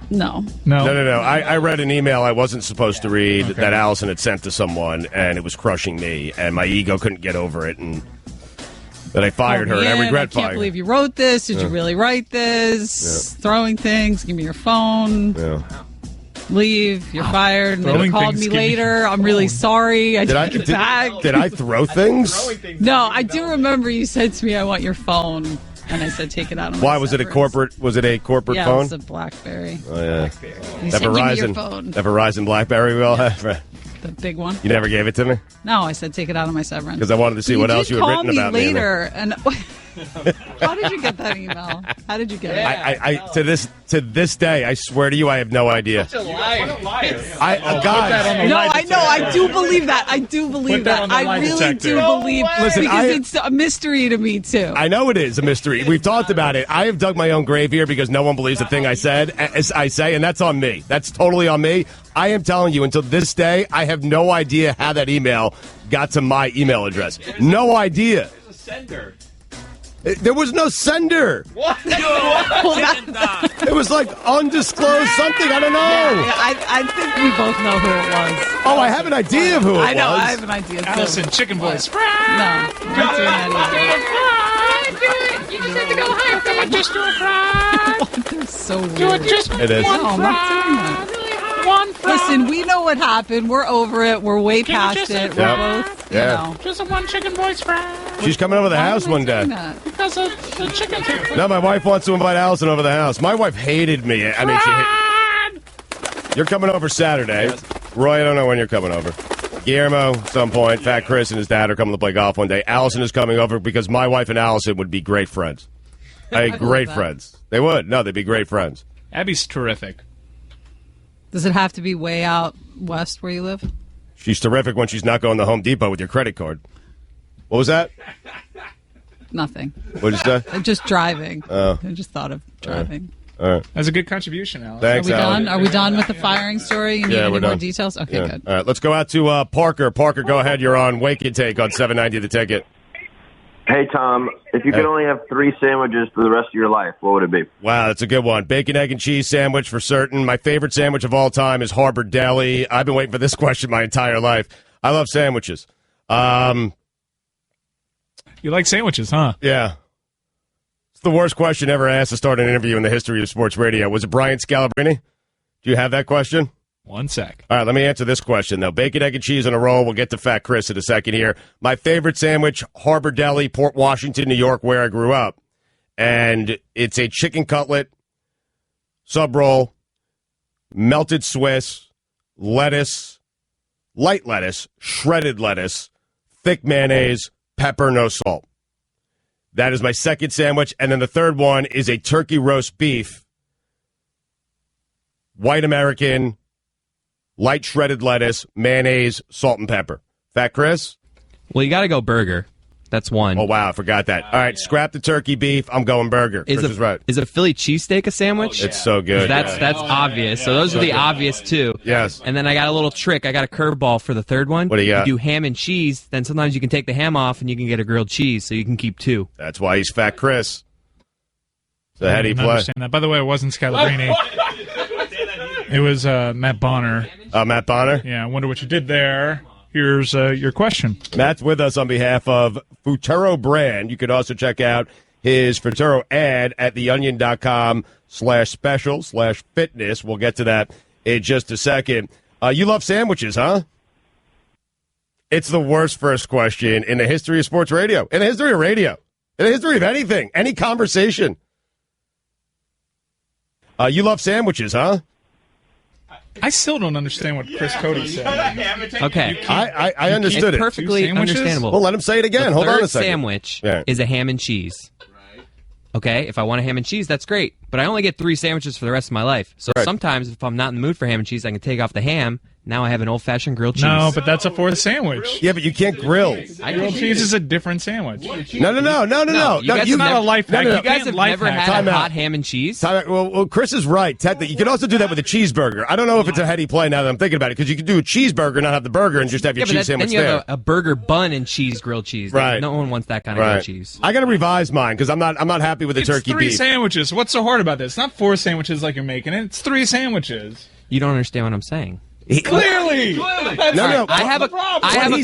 L: No.
B: I read an email I wasn't supposed to read that Allison had sent to someone, and it was crushing me, and my ego couldn't get over it, and that I fired her, and I regret firing her.
L: I can't believe you wrote this. Did you really write this? Throwing things. Give me your phone.
B: Yeah.
L: Leave. You're fired. And then you called me later. I'm really sorry. I take it back.
B: Did I throw things?
L: No, I do remember you said to me, "I want your phone," and I said, "Take it out."
B: Why was it a corporate? Was it a corporate phone?
L: Yeah, it was a BlackBerry.
B: Oh yeah,
L: You said, "Give me your phone."
B: That Verizon BlackBerry we all have.
L: The big one.
B: You never gave it to me?
L: No, I said take it out of my severance.
B: Because I wanted to see what else you had written about me.
L: You did call me later, and how did you get that email? How did you get it?
B: I to this day, I swear to you, I have no idea.
D: Such a liar.
L: No, I know. I do believe that. I do believe that. I really do believe because it's a mystery to me too.
B: I know it is a mystery. We've talked about it. I have dug my own grave here because no one believes the thing I said. As I say, and that's on me. That's totally on me. I am telling you, until this day, I have no idea how that email got to my email address. No idea.
J: There's a sender.
B: There was no sender.
J: What?
B: It was like undisclosed something. I don't know.
L: I think we both know who it was.
B: Oh, I have an idea of who it was.
L: I know. I have an idea.
D: Allison, chicken boys.
L: No, not doing that
N: You just have to go higher. Come on, just do a fry.
L: either. They're so weird.
N: Do it just
B: It is.
N: one
L: No, I'm
N: fry.
L: not doing that.
N: One fry.
L: Listen, we know what happened. We're over it. We're way past
N: just
L: it.
N: say
L: We're both, you know.
N: Just a one chicken boys fry.
B: She's coming over the house
L: Why am I
B: one day.
L: doing that?
N: Because of the chicken.
B: No, my wife wants to invite Allison over the house. My wife hated me. I mean, you're coming over Saturday. Yes. Roy, I don't know when you're coming over. Guillermo, at some point. Fat Chris and his dad are coming to play golf one day. Allison is coming over because my wife and Allison would be great friends. Great friends. They would. No, they'd be great friends.
D: Abby's terrific.
L: Does it have to be way out west where you live?
B: She's terrific when she's not going to Home Depot with your credit card. What was that?
L: Nothing.
B: What did you say?
L: Just driving.
B: Oh.
L: I just thought of driving.
B: All right.
D: That's a good contribution, Alex.
B: Thanks,
L: Are we
B: Alan.
L: done? Are we done with the firing story? You need
B: Yeah,
L: any
B: we're
L: more
B: done.
L: details? Okay,
B: Yeah.
L: good.
B: All right, let's go out to Parker. Parker, go ahead. You're on Wake and Take on 790 The Ticket.
G: Hey, Tom, if you could only have 3 sandwiches for the rest of your life, what would it be?
B: Wow, that's a good one. Bacon, egg, and cheese sandwich for certain. My favorite sandwich of all time is Harbor Deli. I've been waiting for this question my entire life. I love sandwiches.
D: You like sandwiches, huh?
B: Yeah. It's the worst question ever asked to start an interview in the history of sports radio. Was it Brian Scalabrine? Do you have that question?
D: 1 sec.
B: All right, let me answer this question, though. Bacon, egg, and cheese on a roll. We'll get to Fat Chris in a second here. My favorite sandwich, Harbor Deli, Port Washington, New York, where I grew up. And it's a chicken cutlet, sub roll, melted Swiss, lettuce, light lettuce, shredded lettuce, thick mayonnaise, pepper, no salt. That is my second sandwich. And then the third one is a turkey roast beef, white American, light shredded lettuce, mayonnaise, salt, and pepper. Fat Chris?
H: Well, you got to go burger. That's one.
B: Oh, wow, I forgot that. All right, scrap the turkey beef. I'm going burger. Chris is right.
H: Is a Philly cheesesteak a sandwich?
B: It's so good.
H: That's obvious. So those are the obvious two.
B: Yes.
H: And then I got a little trick. I got a curveball for the third one.
B: What do you got?
H: You do ham and cheese. Then sometimes you can take the ham off and you can get a grilled cheese, so you can keep 2.
B: That's why he's Fat Chris. So how do you play?
D: Understand that. By the way, it wasn't Scalabrine. It was Matt Bonner.
B: Matt Bonner?
D: Yeah, I wonder what you did there. Here's your question.
B: Matt's with us on behalf of Futuro Brand. You could also check out his Futuro ad at theonion.com/special/fitness. We'll get to that in just a second. You love sandwiches, huh? It's the worst first question in the history of sports radio, in the history of radio, in the history of anything, any conversation. You love sandwiches, huh?
D: I still don't understand what Chris Cody said.
H: Okay.
B: I understood
H: it's
B: it.
H: Perfectly understandable.
B: Well, let him say it again. Hold on a second.
H: Sandwich is a ham and cheese. Right. Okay, if I want a ham and cheese, that's great. But I only get 3 sandwiches for the rest of my life. So sometimes if I'm not in the mood for ham and cheese, I can take off the ham. Now I have an old-fashioned grilled cheese.
D: No, but that's a 4th sandwich.
B: Yeah, but you can't grill.
D: Grilled cheese is a different sandwich.
B: No.
H: You guys
D: It's not a life hack.
H: You guys have never had a hot ham and cheese?
B: Well, Chris is right. Technically, you can also do that with a cheeseburger. I don't know if it's a heady play now that I'm thinking about it, because you can do a cheeseburger, not have the burger, and just have your cheese sandwich
H: there. Then you
B: there.
H: have a burger bun and cheese, grilled cheese.
B: Right.
H: No one wants that kind of grilled cheese.
B: I got to revise mine because I'm not happy with the turkey beef.
D: It's 3 sandwiches. What's so hard about this? It's not 4 sandwiches like you're making it. It's 3 sandwiches.
H: You don't understand what I'm saying.
D: Clearly.
B: No.
H: I have a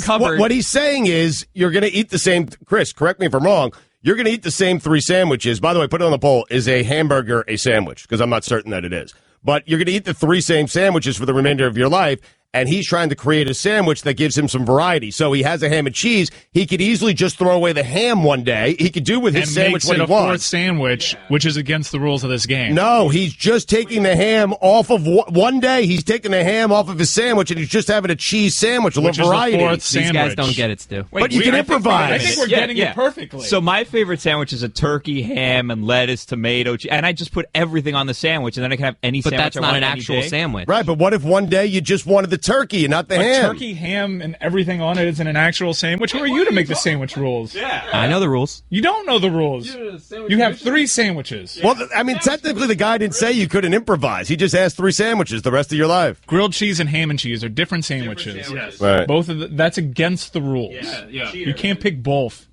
H: cupboard.
B: What he's saying is you're going to eat the same. Chris, correct me if I'm wrong. You're going to eat the same 3 sandwiches. By the way, put it on the poll. Is a hamburger a sandwich? Because I'm not certain that it is. But you're going to eat the 3 same sandwiches for the remainder of your life. And he's trying to create a sandwich that gives him some variety. So he has a ham and cheese. He could easily just throw away the ham one day. He could do with his sandwich what he wants.
D: And makes it a 4th sandwich, which is against the rules of this game.
B: No, he's just taking the ham off of one day. He's taking the ham off of his sandwich, and he's just having a cheese sandwich, a little variety.
H: These guys don't get it, Stu.
B: But you can improvise.
D: I think we're getting it perfectly.
J: So my favorite sandwich is a turkey, ham, and lettuce, tomato, and I just put everything on the sandwich, and then I can have any sandwich I want.
H: But that's not an actual sandwich.
B: Right, but what if one day you just wanted the turkey and not the ham?
D: Turkey, ham, and everything on it isn't an actual sandwich. Who are you to make the sandwich rules?
H: Yeah. I know the rules.
D: You don't know the rules. You have 3 sandwiches.
B: Well, I mean, technically the guy didn't say you couldn't improvise. He just asked 3 sandwiches the rest of your life.
D: Grilled cheese and ham and cheese are different sandwiches.
B: Yes. Right.
D: Both of that's against the rules. Yeah. You can't pick both.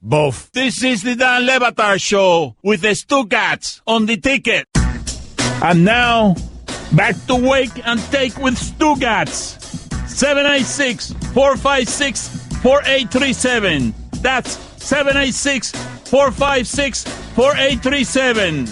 B: Both.
A: This is the Dan Le Batard Show with the Stucats on the ticket. And now, back to Wake and Take with Stugats. 786-456-4837. That's 786-456-4837.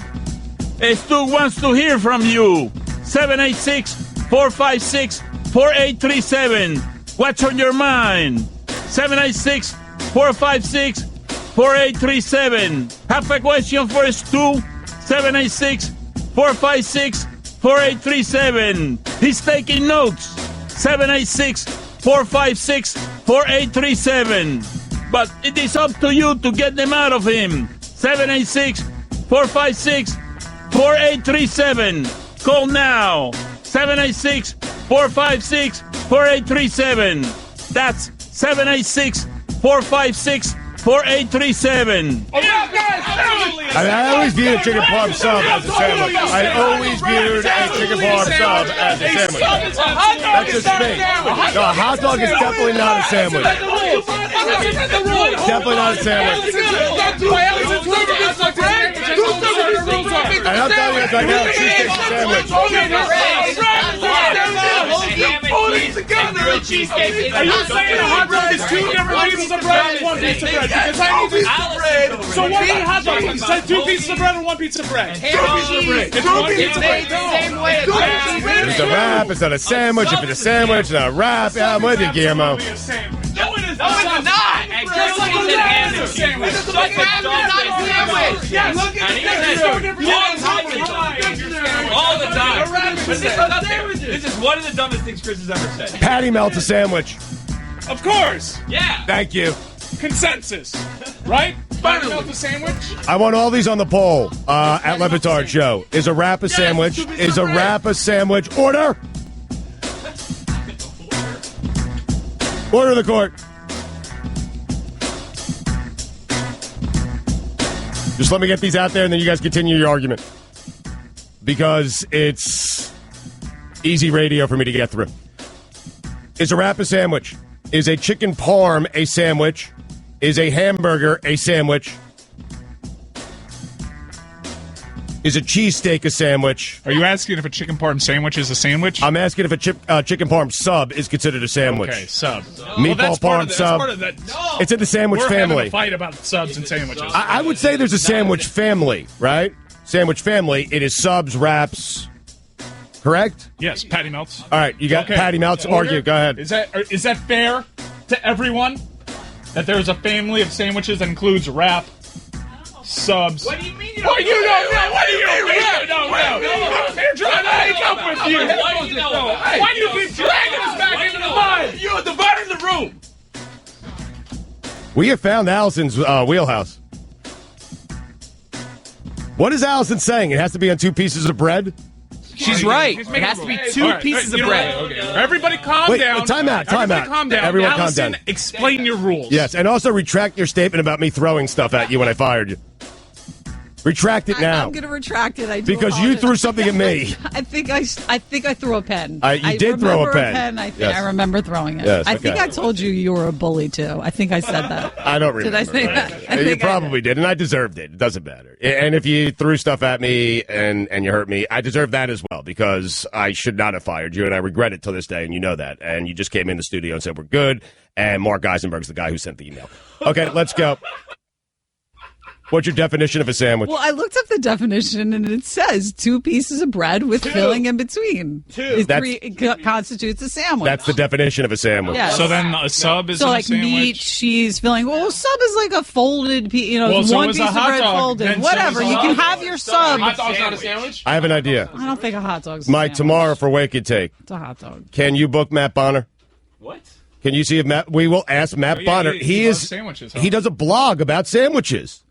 A: Stu wants to hear from you. 786-456-4837. What's on your mind? 786-456-4837. Have a question for Stu? 786-456-4837. He's taking notes. 786-456-4837. But it is up to you to get them out of him. 786-456-4837. Call now. 786-456-4837. That's 786-456-4837.
B: I always viewed a chicken parm sub as a sandwich. I always viewed a chicken parm sub as a sandwich. That's just me. No, a hot dog is definitely not a sandwich. Definitely not a sandwich. And I'm telling you this right now, cheesesteak's a sandwich.
N: Grilled cheesesteak. Are you saying a hot dog is 2 different pieces of bread and 1 piece of bread? Because I need pieces of bread. So what are hot dogs? You said 2 pieces of bread or 1 piece of bread? 2 pieces of bread. It's 1 piece of bread.
B: It's a wrap. It's not a sandwich. If it's a sandwich, it's not a wrap. Yeah, I'm with you, Guillermo.
N: No, it is not. And grilled cheese and ham and cheese. Such a dumb sandwich. Yes. And he says all the time. This is one of the dumbest things Chris has ever said.
B: Patty melt's a sandwich.
D: Of course.
N: Yeah.
B: Thank you.
D: Consensus. Right? Patty melt a sandwich.
B: I want all these on the poll at Le Batard Show. Is a wrap a sandwich? Is a wrap a sandwich? Order! Order the court. Just let me get these out there, and then you guys continue your argument. Because it's easy radio for me to get through. Is a wrap a sandwich? Is a chicken parm a sandwich? Is a hamburger a sandwich? Is a cheesesteak a sandwich?
D: Are you asking if a chicken parm sandwich is a sandwich?
B: I'm asking if a chicken parm sub is considered a sandwich.
D: Okay, sub.
B: Meatball parm sub. It's in the sandwich
D: We're
B: family.
D: having a fight about subs and sandwiches.
B: I would say there's a sandwich family, right? Sandwich family. It is subs, wraps. Correct?
D: Yes, patty melts.
B: All right, you got patty melts. Argue. Go ahead.
D: Is that fair to everyone? That there is a family of sandwiches that includes wrap, subs.
N: What do you mean you
D: don't know?
N: What do you mean
D: you don't know? They're trying to hang up with you.
N: Why do you keep dragging us back into the mud? You're dividing the room.
B: We have found Allison's wheelhouse. What is Allison saying? It has to be on 2 pieces of bread?
H: She's right. It has to be 2 pieces of bread.
D: Okay. Everybody calm down.
B: Time out.
D: Everybody calm down.
B: Everyone
D: Allison,
B: calm down.
D: Explain your rules.
B: Yes, and also retract your statement about me throwing stuff at you when I fired you. Retract it now.
L: I'm going to retract it.
B: Because you threw something at me.
L: I think I threw a pen.
B: You did throw a pen.
L: I remember throwing it.
B: Yes,
L: I think I told you were a bully too. I think I said that.
B: I don't remember.
L: Did I say that?
B: You probably did, and I deserved it. It doesn't matter. And if you threw stuff at me and you hurt me, I deserve that as well because I should not have fired you, and I regret it till this day, and you know that. And you just came in the studio and said we're good, and Mark Eisenberg's the guy who sent the email. Okay, let's go. What's your definition of a sandwich?
L: Well, I looked up the definition, and it says 2 pieces of bread with filling in between. It constitutes a sandwich.
B: That's the definition of a sandwich.
L: Yes.
D: So then a sub is
L: so
D: a
L: like
D: sandwich?
L: meat, cheese, filling. Well, sub is like a folded piece.
D: Well, so
L: one
D: is
L: piece
D: a
L: of
D: hot
L: bread
D: dog.
L: folded.
D: Then
L: Whatever.
D: so is
L: You
D: a
L: can
D: hot
L: have your sub.
N: Hot dog's not a sandwich?
B: I have an idea.
L: I don't think a hot dog's a
B: My
L: sandwich.
B: tomorrow for Wake and Take.
L: It's a hot dog.
B: Can you book Matt Bonner?
N: What?
B: Can you see if Matt? We will ask Matt Bonner.
D: He loves sandwiches, huh?
B: He does a blog about sandwiches,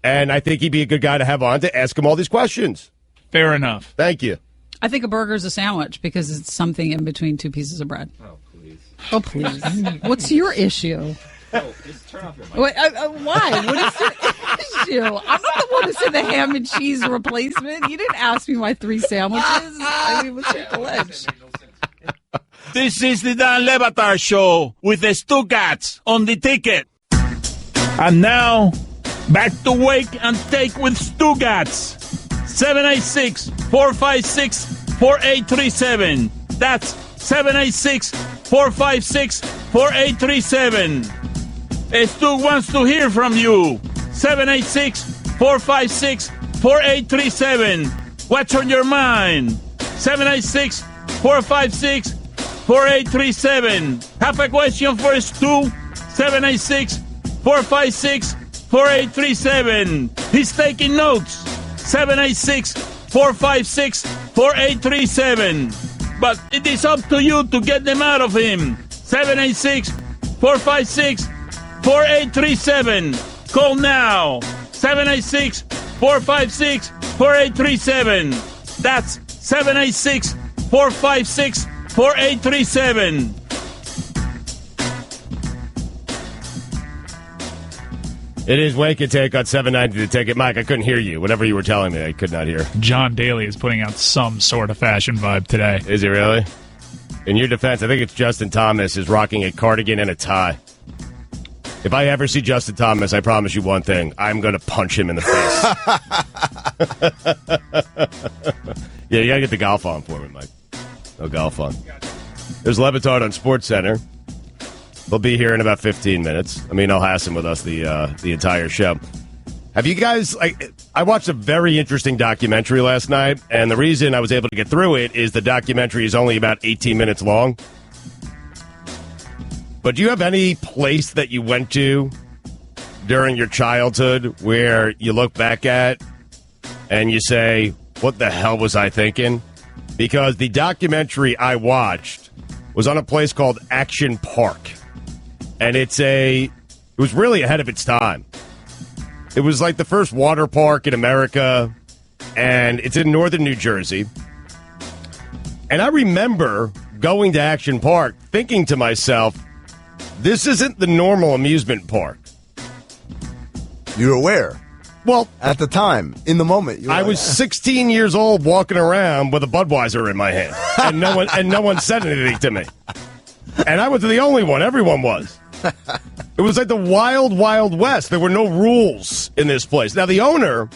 B: and I think he'd be a good guy to have on to ask him all these questions.
D: Fair enough.
B: Thank you.
L: I think a burger's a sandwich because it's something in between 2 pieces of bread.
N: Oh, please.
L: Oh, please. What's your issue?
N: Just turn off your mic.
L: Why? What is your issue? I'm not the one who said the ham and cheese replacement. You didn't ask me my 3 sandwiches. I mean, what's your glitch?
A: This is the Dan Le Batard Show with the Stucats on the ticket. And now, back to Wake and Take with Stugats. 786-456-4837. That's 786-456-4837. Stu wants to hear from you. 786-456-4837. What's on your mind? 786-456-4837. Have a question for Stu? 786-456-4837. He's taking notes. 786-456-4837. But it is up to you to get them out of him. 786-456-4837. Call now. 786-456-4837. That's 786-456-4837.
B: It is Wake and Take on 790 The Ticket. Mike, I couldn't hear you. Whatever you were telling me, I could not hear.
D: John Daly is putting out some sort of fashion vibe today.
B: Is he really? In your defense, I think it's Justin Thomas is rocking a cardigan and a tie. If I ever see Justin Thomas, I promise you one thing. I'm going to punch him in the face. Yeah, you got to get the golf on for me, Mike. No golf on. There's Le Batard on SportsCenter. They'll be here in about 15 minutes. Amin Hassan with us the entire show. Have you guys, I watched a very interesting documentary last night, and the reason I was able to get through it is the documentary is only about 18 minutes long. But do you have any place that you went to during your childhood where you look back at and you say, what the hell was I thinking? Because the documentary I watched was on a place called Action Park. And it was really ahead of its time. It was like the first water park in America, and it's in northern New Jersey. And I remember going to Action Park thinking to myself, this isn't the normal amusement park.
O: You were aware?
B: Well,
O: at the time, in the moment.
B: I was 16 years old walking around with a Budweiser in my hand, and no one said anything to me. And I was the only one. Everyone was. It was like the wild, wild west. There were no rules in this place. Now, the owner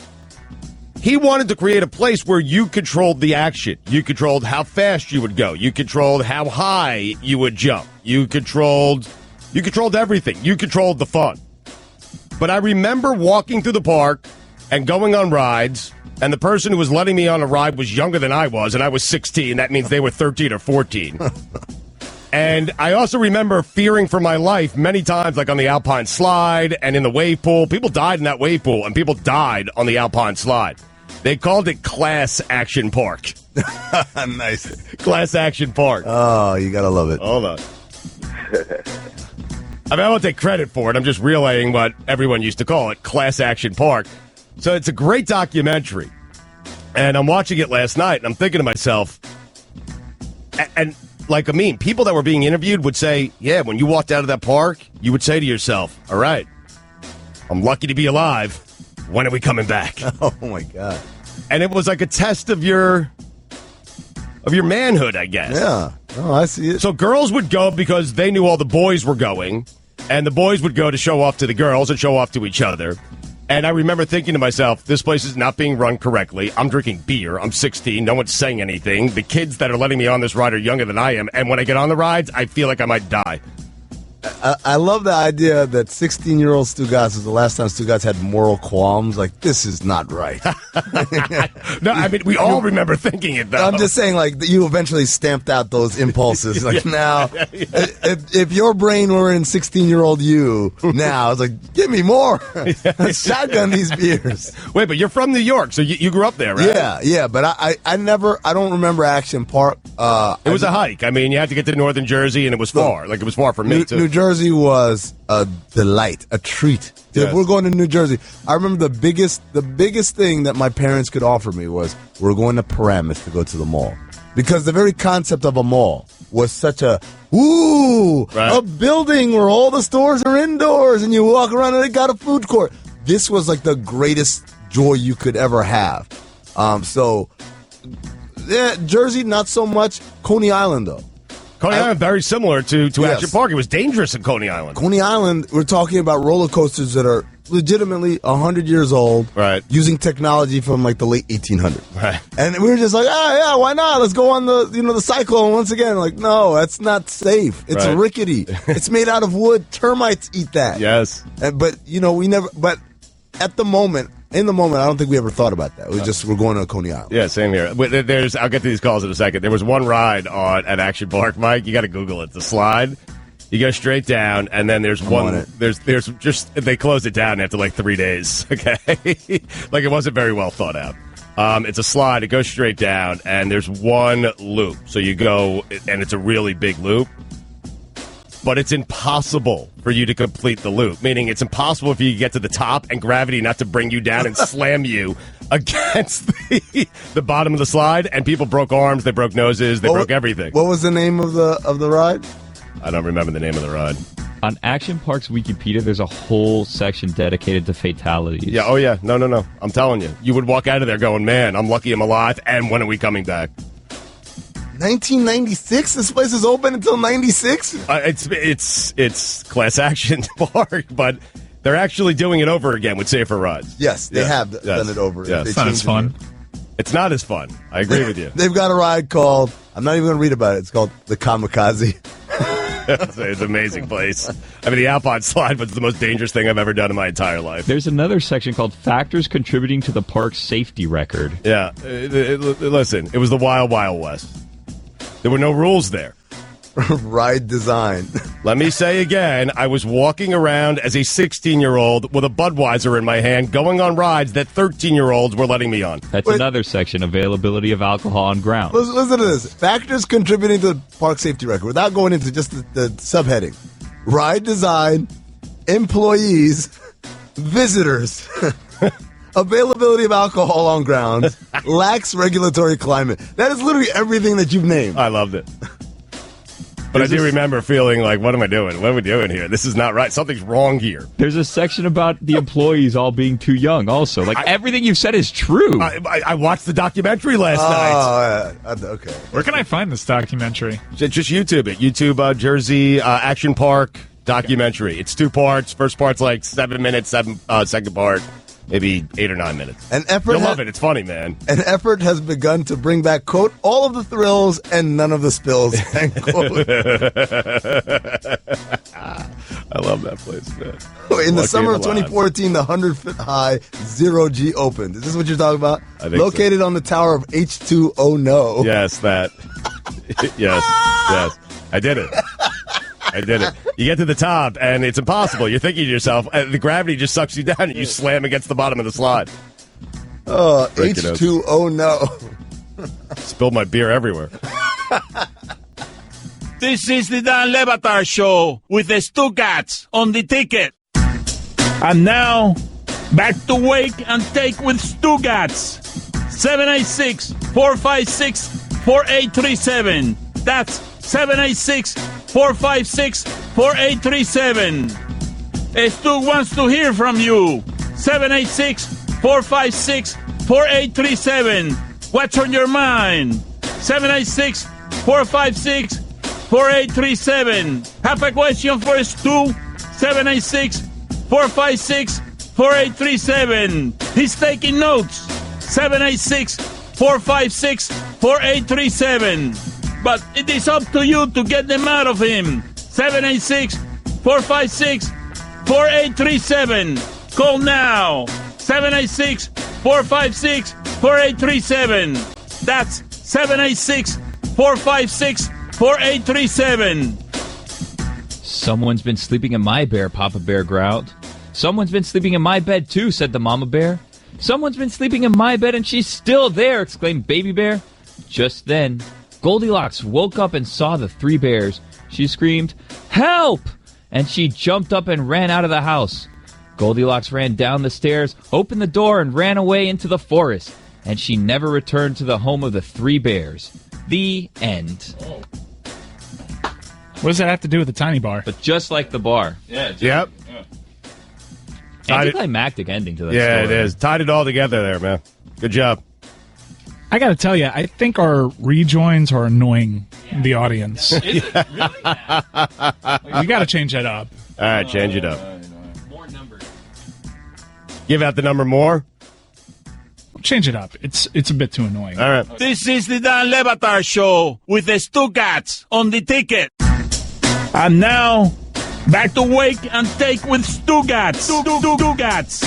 B: He wanted to create a place where you controlled the action. You controlled how fast you would go. You controlled how high you would jump. You controlled everything. You controlled the fun. But I remember walking through the park and going on rides, and the person who was letting me on a ride was younger than I was, and I was 16. That means they were 13 or 14. And I also remember fearing for my life many times, like on the Alpine slide and in the wave pool. People died in that wave pool, and people died on the Alpine slide. They called it Class Action Park.
O: Nice.
B: Class Action Park.
O: Oh, you gotta love it.
B: Hold on. I mean, I won't take credit for it. I'm just relaying what everyone used to call it, Class Action Park. So it's a great documentary. And I'm watching it last night, and I'm thinking to myself, and like Amin, people that were being interviewed would say, yeah, when you walked out of that park, you would say to yourself, all right, I'm lucky to be alive. When are we coming back?
O: Oh, my God.
B: And it was like a test of your manhood, I guess.
O: Yeah. Oh, I see it.
B: So girls would go because they knew all the boys were going, and the boys would go to show off to the girls and show off to each other. And I remember thinking to myself, this place is not being run correctly. I'm drinking beer. I'm 16. No one's saying anything. The kids that are letting me on this ride are younger than I am. And when I get on the rides, I feel like I might die.
O: I love the idea that 16-year-old Stugatz was the last time Stugatz had moral qualms. Like, this is not right.
B: No, I mean, we all remember thinking it, though.
O: I'm just saying, like, you eventually stamped out those impulses. Like, now, if your brain were in 16-year-old you, now, it's like, give me more. Let's shotgun these beers.
B: Wait, but you're from New York, so you grew up there, right?
O: Yeah, but I don't remember Action Park.
B: It was a hike. I mean, you had to get to northern Jersey, and it was far. Like, it was far from me, too.
O: New Jersey was a delight, a treat. If we're going to New Jersey, I remember the biggest thing that my parents could offer me was we're going to Paramus to go to the mall. Because the very concept of a mall was such a, a building where all the stores are indoors and you walk around and they got a food court. This was like the greatest joy you could ever have. Jersey, not so much. Coney Island, though.
B: Coney Island, very similar to Action Park. It was dangerous in Coney Island.
O: Coney Island, we're talking about roller coasters that are legitimately 100 years old,
B: right?
O: Using technology from like the late 1800s,
B: right?
O: And we were just like, yeah, why not? Let's go on the cyclone once again. Like, no, that's not safe. It's rickety. It's made out of wood. Termites eat that.
B: Yes,
O: but we never. But at the moment. In the moment, I don't think we ever thought about that. We're going to Coney Island.
B: Yeah, same here. I'll get to these calls in a second. There was one ride at Action Park, Mike. You got to Google it. The slide. You go straight down, and then there's one. There's just they closed it down after like 3 days. Okay, like it wasn't very well thought out. It's a slide. It goes straight down, and there's one loop. So you go, and it's a really big loop. But it's impossible for you to complete the loop, meaning it's impossible for you to get to the top and gravity not to bring you down and slam you against the bottom of the slide. And people broke arms, they broke noses, they broke everything.
O: What was the name of the ride?
B: I don't remember the name of the ride.
J: On Action Park's Wikipedia, there's a whole section dedicated to fatalities.
B: Yeah, oh yeah, no. I'm telling you. You would walk out of there going, man, I'm lucky I'm alive, and when are we coming back?
O: 1996. This place is open until 96.
B: It's Class Action Park, but they're actually doing it over again with safer rides.
O: Yes, they have done it over.
B: Yes.
D: It's not as fun.
B: It's not as fun. I agree with you.
O: They've got a ride called. I'm not even going to read about it. It's called the Kamikaze.
B: It's an amazing place. I mean, the Alpine slide was the most dangerous thing I've ever done in my entire life.
J: There's another section called Factors Contributing to the Park's Safety Record.
B: Yeah. Listen, it was the Wild Wild West. There were no rules there.
O: Ride design.
B: Let me say again, I was walking around as a 16-year-old with a Budweiser in my hand, going on rides that 13-year-olds were letting me on.
J: That's another section, availability of alcohol on ground.
O: Listen to this. Factors contributing to the park safety record, without going into just the subheading. Ride design, employees, visitors, availability of alcohol on ground, lax regulatory climate. That is literally everything that you've named.
B: I loved it. But I do remember feeling like, what am I doing? What are we doing here? This is not right. Something's wrong here.
J: There's a section about the employees all being too young also. Like, everything you've said is true.
B: I watched the documentary last night.
O: Okay.
D: Where can I find this documentary?
B: Just YouTube it. YouTube Jersey Action Park documentary. It's 2 parts. First part's like 7 minutes, second part maybe 8 or 9 minutes.
O: An effort.
B: You'll love it. It's funny, man.
O: An effort has begun to bring back, quote, all of the thrills and none of the spills, end quote.
B: I love that place, man.
O: In the summer of 2014, the 100-foot high Zero G opened. Is this what you're talking about?
B: I think
O: Located on the tower of H2O No.
B: Yes, that. Yes. I did it. You get to the top, and it's impossible. You're thinking to yourself, the gravity just sucks you down, and you slam against the bottom of the slide.
O: H2O No.
B: Spilled my beer everywhere.
A: This is the Dan Le Batard Show with the Stugatz on the ticket. And now, back to Wake and Take with Stugatz. 786-456-4837. That's 786-456-4837. Stu wants to hear from you. 786-456-4837. What's on your mind? 786-456-4837. Have a question for Stu? 786-456-4837. He's taking notes. 786-456-4837. But it is up to you to get them out of him. 786-456-4837. Call now. 786-456-4837. That's 786-456-4837.
J: Someone's been sleeping in my bear, Papa Bear growled. Someone's been sleeping in my bed, too, said the Mama Bear. Someone's been sleeping in my bed, and she's still there, exclaimed Baby Bear. Just then, Goldilocks woke up and saw the three bears. She screamed, "Help!" And she jumped up and ran out of the house. Goldilocks ran down the stairs, opened the door, and ran away into the forest. And she never returned to the home of the three bears. The end.
D: What does that have to do with the tiny bar?
J: But just like the bar.
B: Yeah. Yep.
J: Anticlimactic ending to that
B: Yeah,
J: story.
B: it is. Tied it all together there, man. Good job.
D: I got to tell you, I think our rejoins are annoying the audience.
J: Is it really?
D: We got to change that up.
B: All right, change it up.
J: More numbers.
B: Give out the number more.
D: Change it up. It's a bit too annoying.
B: All right.
A: This is the Dan Le Batard Show with the Stugatz on the ticket. And now, back to Wake and Take with Stugatz. Stugatz.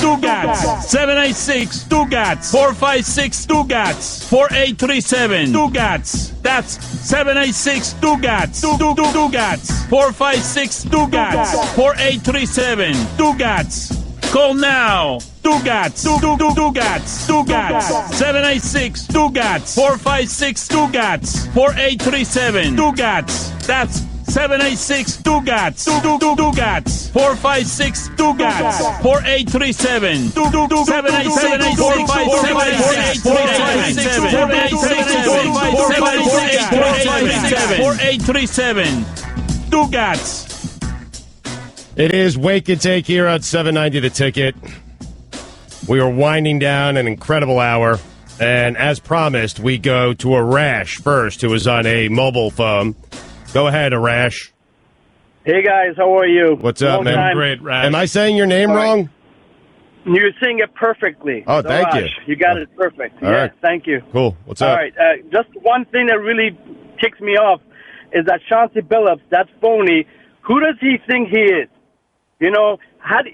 A: 786-Stugatz. 456-Stugatz. 4837. That's 786-Stugatz. 456-Stugatz. 4837. Stugatz. Call now. Stugatz. 786-Stugatz. 456-Stugatz. 4837. Stugatz. That's 786-Stugatz. 456-Stugatz. 4837. 4837. Stugatz.
B: It is Wake and Take here on 790 The Ticket. We are winding down an incredible hour. And as promised, we go to Arash first, who is on a mobile phone. Go ahead, Arash.
P: Hey, guys. How are you?
B: What's up,
P: Long
B: man?
P: time.
D: Great, Rash.
B: Am I saying your name wrong?
P: You're saying it perfectly.
B: Oh, thank
P: Arash.
B: you.
P: You got it perfect.
B: All
P: Yeah,
B: right.
P: thank you.
B: Cool. What's
P: All
B: up?
P: right. Just one thing that really ticks me off is that Chauncey Billups, that phony, who does he think he is? You know,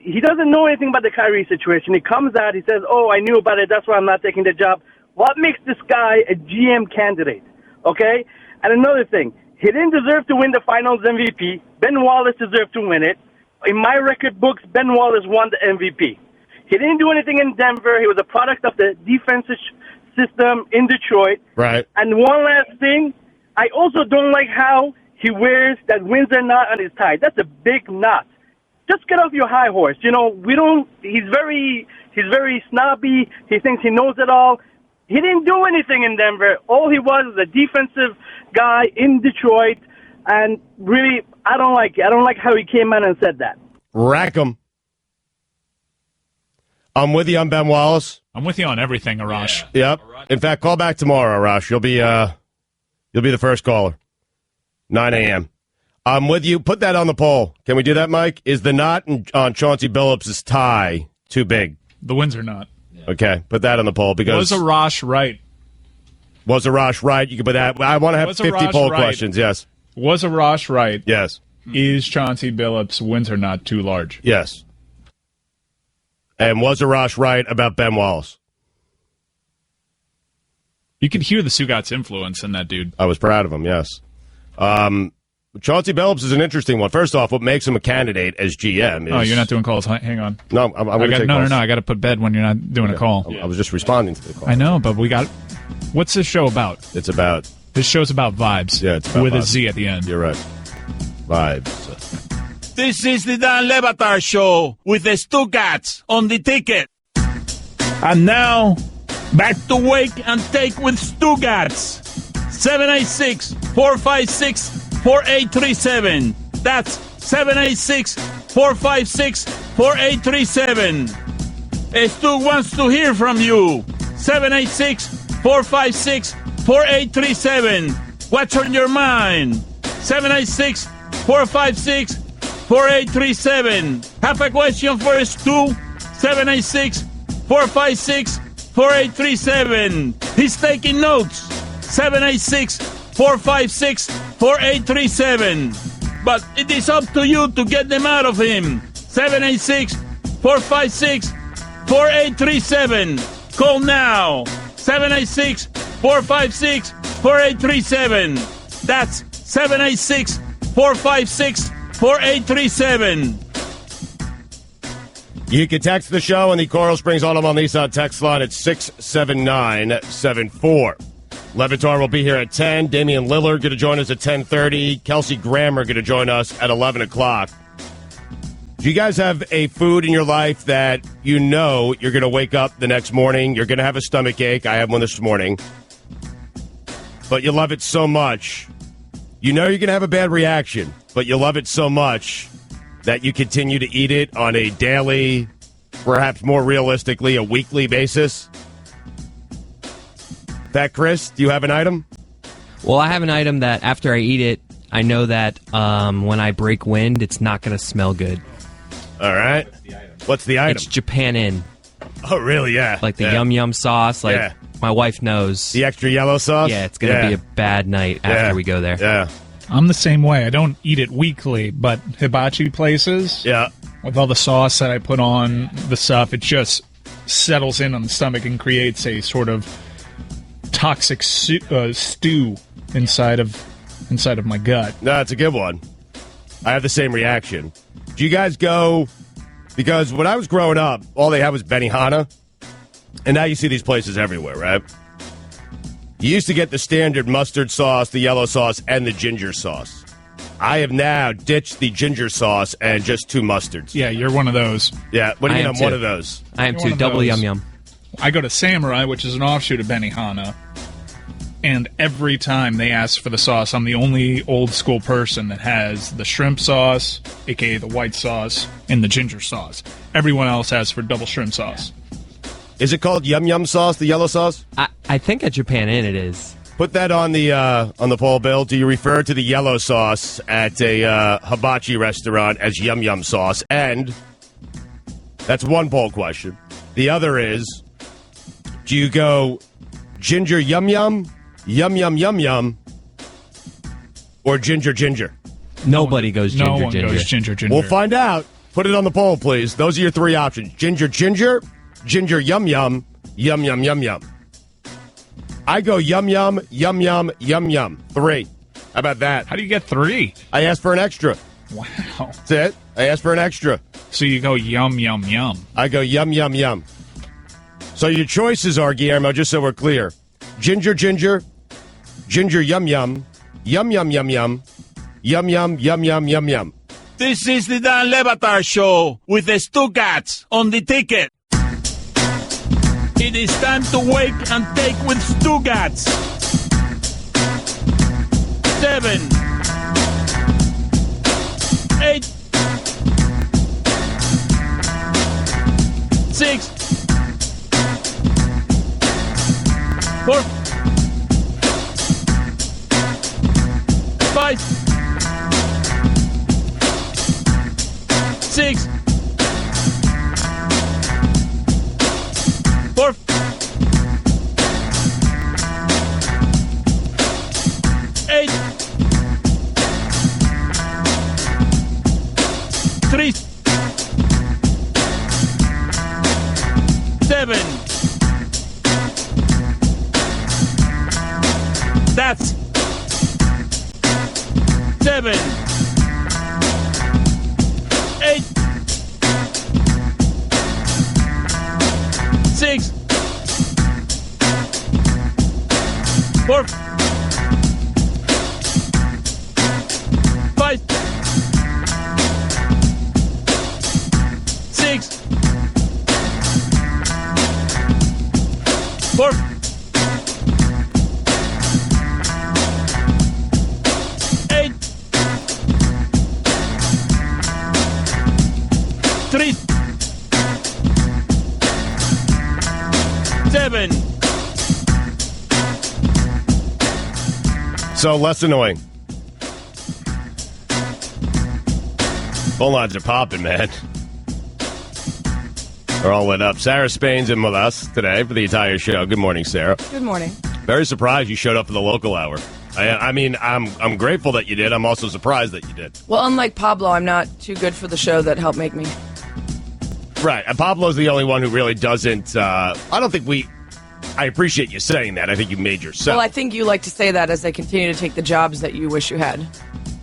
P: he doesn't know anything about the Kyrie situation. He comes out, he says, "Oh, I knew about it. That's why I'm not taking the job." What makes this guy a GM candidate? Okay? And another thing, he didn't deserve to win the Finals MVP. Ben Wallace deserved to win it. In my record books, Ben Wallace won the MVP. He didn't do anything in Denver. He was a product of the defensive system in Detroit.
B: Right.
P: And one last thing, I also don't like how he wears that Windsor knot on his tie. That's a big knot. Just get off your high horse. You know, he's very snobby. He thinks he knows it all. He didn't do anything in Denver. All he was a defensive guy in Detroit. And really, I don't like it. I don't like how he came out and said that.
B: Rack 'em. I'm with you on Ben Wallace.
D: I'm with you on everything, Arash.
B: Yep. In fact, call back tomorrow, Arash. You'll be the first caller. 9 a.m. I'm with you. Put that on the poll. Can we do that, Mike? Is the knot on Chauncey Billups' tie too big?
D: The Windsor Knot.
B: Okay, put that on the poll because...
D: Was Arash right?
B: Was Arash right? You can put that. I want to have 50 poll questions, yes.
D: Was Arash right?
B: Yes.
D: Is Chauncey Billups' Windsor Knot too large?
B: Yes. And was Arash right about Ben Wallace?
D: You could hear the Sugat's influence in that dude.
B: I was proud of him, yes. Chauncey Billups is an interesting one. First off, what makes him a candidate as GM is...
D: Oh, you're not doing calls. Hang on.
B: No, I'm going to take calls.
D: No. I got to put bed when you're not doing a call.
B: I was just responding to the call.
D: I know, but we got... What's this show about?
B: It's about...
D: This show's about vibes.
B: Yeah, it's about
D: with
B: vibes.
D: a Z at the end.
B: You're right. Vibes.
A: This is the Dan Le Batard Show with the Stugats on the ticket. And now, back to Wake and Take with Stugats. 786-456-4837. That's 786-456-4837. Stu wants to hear from you. 786-456-4837. What's on your mind? 786-456-4837. Have a question for Stu? 786-456-4837. He's taking notes. 786-456-4837. But it is up to you to get them out of him. 786-456-4837. Call now. 786-456-4837. That's 786-456-4837.
B: You can text the show on the Coral Springs Automobile Nissan text line at 67974. Levitar will be here at 10. Damian Lillard going to join us at 10:30. Kelsey Grammer going to join us at 11 o'clock. Do you guys have a food in your life that you know you're going to wake up the next morning, you're going to have a stomach ache? I had one this morning. But you love it so much. You know you're going to have a bad reaction, but you love it so much that you continue to eat it on a daily, perhaps more realistically, a weekly basis? That, Chris, do you have an item?
H: Well, I have an item that after I eat it, I know that when I break wind, it's not going to smell good.
B: All right. What's the item?
H: It's Japan Inn.
B: Oh, really? Yeah.
H: Like the yum yum sauce. Like
B: Yeah.
H: my wife knows.
B: The extra yellow sauce?
H: Yeah, it's going to be a bad night after we go there.
B: Yeah.
D: I'm the same way. I don't eat it weekly, but hibachi places, with all the sauce that I put on the stuff, it just settles in on the stomach and creates a sort of toxic stew inside of my gut.
B: No, it's a good one. I have the same reaction. Do you guys go... Because when I was growing up, all they had was Benihana, and now you see these places everywhere, right? You used to get the standard mustard sauce, the yellow sauce, and the ginger sauce. I have now ditched the ginger sauce and just 2 mustards.
D: Yeah, you're one of those.
B: Yeah, what do you mean I'm
H: too.
B: one of those?
H: I am
D: You're
H: too.
D: one of
H: Double
D: those.
H: yum yum.
D: I go to Samurai, which is an offshoot of Benihana, and every time they ask for the sauce, I'm the only old school person that has the shrimp sauce, aka the white sauce, and the ginger sauce. Everyone else asks for double shrimp sauce.
B: Is it called yum yum sauce, the yellow sauce?
H: I think at Japan Inn it is.
B: Put that on the poll, Bill. Do you refer to the yellow sauce at a hibachi restaurant as yum yum sauce? And that's one poll question. The other is, do you go ginger yum yum, yum yum yum yum, or ginger ginger?
H: Nobody goes ginger
D: No one
H: ginger.
D: goes ginger ginger.
B: We'll find out. Put it on the poll, please. Those are your 3 options. Ginger ginger, ginger yum yum, yum yum yum yum. I go yum yum, yum yum, yum yum. 3. How about that?
D: How do you get 3?
B: I asked for an extra.
D: Wow.
B: That's it. I asked for an extra.
D: So you go yum yum yum.
B: I go yum yum yum. So your choices are, Guillermo, just so we're clear: ginger ginger, ginger yum yum, yum yum yum yum, yum yum yum yum yum yum.
A: This is the Dan Le Batard Show with the Stugats on the ticket. It is time to wake and take with Stugats. 7, 8, 6, 4, 5, 6, 3, 7. That's 7, 8, 6, 4, 5, 6, 4, 8, 3, 7.
B: So less annoying. Phone lines are popping, man. They're all lit up. Sarah Spain's in with us today for the entire show. Good morning, Sarah.
Q: Good morning.
B: Very surprised you showed up for the local hour. I mean, I'm grateful that you did. I'm also surprised that you did.
Q: Well, unlike Pablo, I'm not too good for the show that helped make me.
B: Right. And Pablo's the only one who really doesn't. I don't think I appreciate you saying that. I think you made yourself.
Q: Well, I think you like to say that as I continue to take the jobs that you wish you had.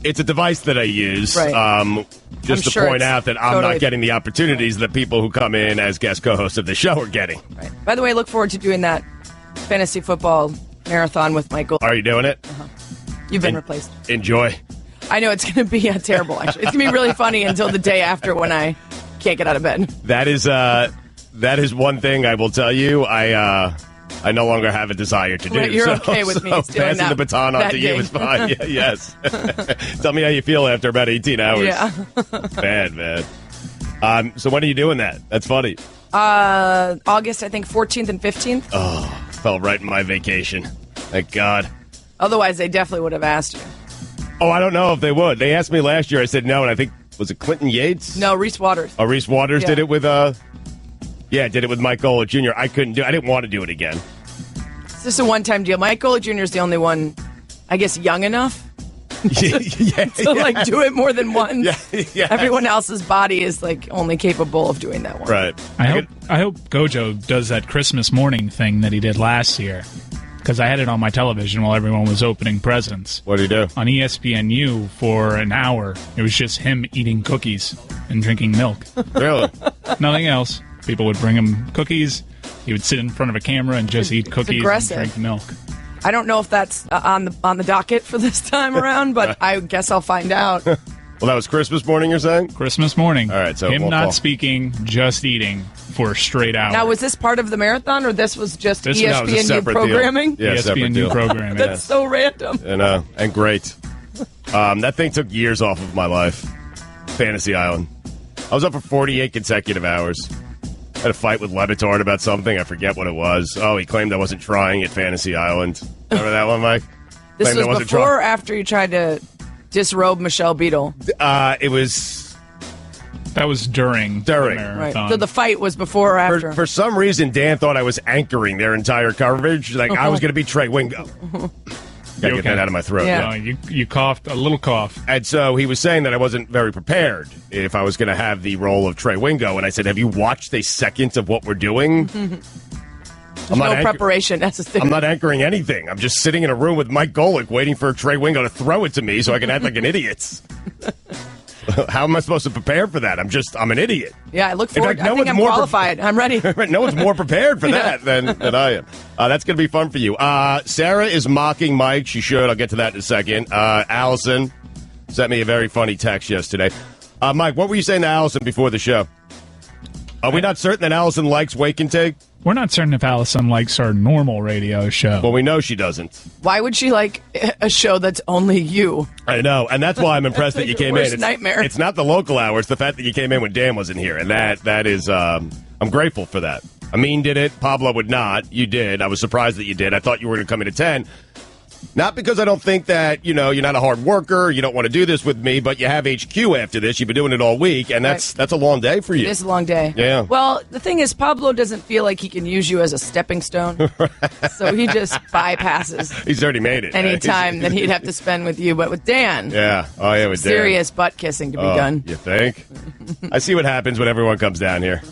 B: It's a device that I use.
Q: Right.
B: Just to point out that I'm not getting the opportunities that people who come in as guest co-hosts of the show are getting.
Q: Right. By the way, I look forward to doing that fantasy football marathon with Michael.
B: Are you doing it?
Q: Uh-huh. You've been replaced.
B: Enjoy.
Q: I know it's going to be terrible, actually. It's going to be really funny until the day after when I can't get out of bed.
B: That is one thing I will tell you. I no longer have a desire to do.
Q: Right, you're okay with me stealing
B: passing the baton on to you is fine. Yeah, yes. Tell me how you feel after about 18 hours.
Q: Yeah.
B: Bad, man. So when are you doing that? That's funny.
Q: August, I think, 14th and 15th.
B: Oh, fell right in my vacation. Thank God.
Q: Otherwise, they definitely would have asked you.
B: Oh, I don't know if they would. They asked me last year. I said no, and I think, was it Clinton Yates?
Q: No, Reese Waters.
B: Oh, Reese Waters did it with, did it with Mike Golick Jr. I didn't want to do it again.
Q: It's just a one-time deal. Mike Golick Jr. is the only one, I guess, young enough to do it more than once.
B: Yeah.
Q: Everyone else's body is only capable of doing that one.
B: Right.
D: I hope Gojo does that Christmas morning thing that he did last year, because I had it on my television while everyone was opening presents.
B: What did he do?
D: On ESPNU for an hour, it was just him eating cookies and drinking milk.
B: Really?
D: Nothing else. People would bring him cookies. He would sit in front of a camera and just eat cookies and drink milk.
Q: I don't know if that's on the docket for this time around, but I guess I'll find out.
B: Well, that was Christmas morning, you're saying?
D: Christmas morning.
B: All right, so
D: him not speaking, just eating for a straight hour.
Q: Now, was this part of the marathon, or this was just
B: was
Q: ESPNU programming?
B: Deal. Yeah,
D: ESPNU programming.
Q: That's so random.
B: And great. That thing took years off of my life. Fantasy Island. I was up for 48 consecutive hours. I had a fight with Levitard about something. I forget what it was. Oh, he claimed I wasn't trying at Fantasy Island. Remember that one, Mike?
Q: This was before or after you tried to disrobe Michelle Beadle?
B: It was...
D: That was during the marathon.
Q: Right. So the fight was before or after?
B: For some reason, Dan thought I was anchoring their entire coverage. I was going to be Trey Wingo. Gotta get that out of my throat.
D: Yeah. You coughed, a little cough.
B: And so he was saying that I wasn't very prepared if I was going to have the role of Trey Wingo. And I said, have you watched a second of what we're doing?
Q: There's no preparation necessary.
B: I'm not anchoring anything. I'm just sitting in a room with Mike Golick waiting for Trey Wingo to throw it to me so I can act like an idiot. How am I supposed to prepare for that? I'm an idiot.
Q: Yeah, I look forward. I think I'm qualified. I'm ready.
B: No one's more prepared for that than I am. That's going to be fun for you. Sarah is mocking Mike. She should. I'll get to that in a second. Allison sent me a very funny text yesterday. Mike, what were you saying to Allison before the show? Are we not certain that Allison likes Wake and Take?
D: We're not certain if Allison likes our normal radio show.
B: Well, we know she doesn't.
Q: Why would she like a show that's only you?
B: I know, and that's why I'm impressed that you came in.
Q: It's nightmare.
B: It's not the local hour. It's the fact that you came in when Dan wasn't here, and that is, I'm grateful for that. Amin did it. Pablo would not. You did. I was surprised that you did. I thought you were going to come in at 10. Not because I don't think that, you're not a hard worker, you don't want to do this with me, but you have HQ after this. You've been doing it all week, and that's a long day for you.
Q: It is a long day.
B: Yeah.
Q: Well, the thing is, Pablo doesn't feel like he can use you as a stepping stone, so he just bypasses
B: He's already made it.
Q: any time that he'd have to spend with you. But with Dan,
B: yeah. Oh, yeah, with Dan.
Q: serious butt kissing to be done.
B: You think? I see what happens when everyone comes down here.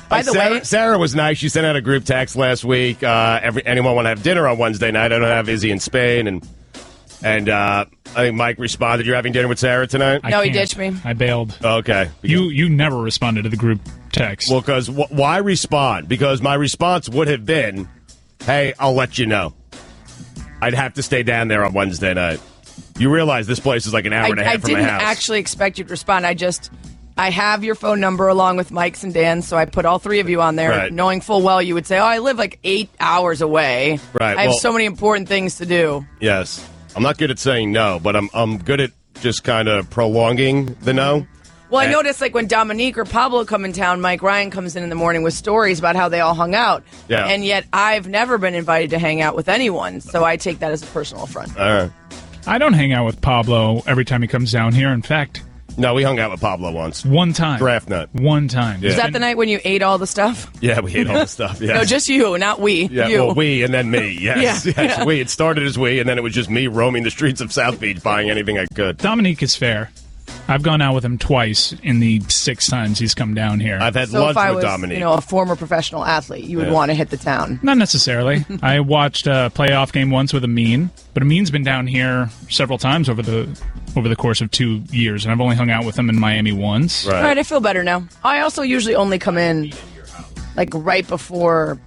Q: By the way,
B: Sarah was nice. She sent out a group text last week. Anyone want to have dinner on Wednesday night? I don't have Izzy in Spain, and I think Mike responded. You're having dinner with Sarah tonight?
Q: No, he ditched me.
D: I bailed.
B: Okay.
D: You never responded to the group text.
B: Well, because why respond? Because my response would have been, "Hey, I'll let you know." I'd have to stay down there on Wednesday night. You realize this place is like an hour and a half from my house.
Q: I didn't actually expect you to respond. I have your phone number along with Mike's and Dan's, so I put all three of you on there, knowing full well you would say, I live like 8 hours away.
B: Right.
Q: I have so many important things to do.
B: Yes. I'm not good at saying no, but I'm good at just kind of prolonging the no.
Q: Well, I noticed like when Dominique or Pablo come in town, Mike Ryan comes in the morning with stories about how they all hung out.
B: Yeah.
Q: And yet I've never been invited to hang out with anyone, so I take that as a personal affront.
B: All right.
D: I don't hang out with Pablo every time he comes down here. In fact...
B: No, we hung out with Pablo once.
D: One time.
B: Draft nut.
D: One time.
B: Yeah.
Q: Is that the night when you ate all the stuff?
B: Yeah, we ate all the stuff. Yeah.
Q: No, just you, not we.
B: Yeah,
Q: you.
B: well, we and then me. Yes,
Q: Yeah.
B: yes. We. It started as we, and then it was just me roaming the streets of South Beach, buying anything I could.
D: Dominique is fair. I've gone out with him twice in the 6 times he's come down here.
B: I've had
Q: So
B: lunch
Q: if I
B: with
Q: was,
B: Dominique.
Q: a former professional athlete, you would want to hit the town.
D: Not necessarily. I watched a playoff game once with Amin, but Amin's been down here several times over the course of 2 years, and I've only hung out with him in Miami once.
Q: All right, I feel better now. I also usually only come in like right before,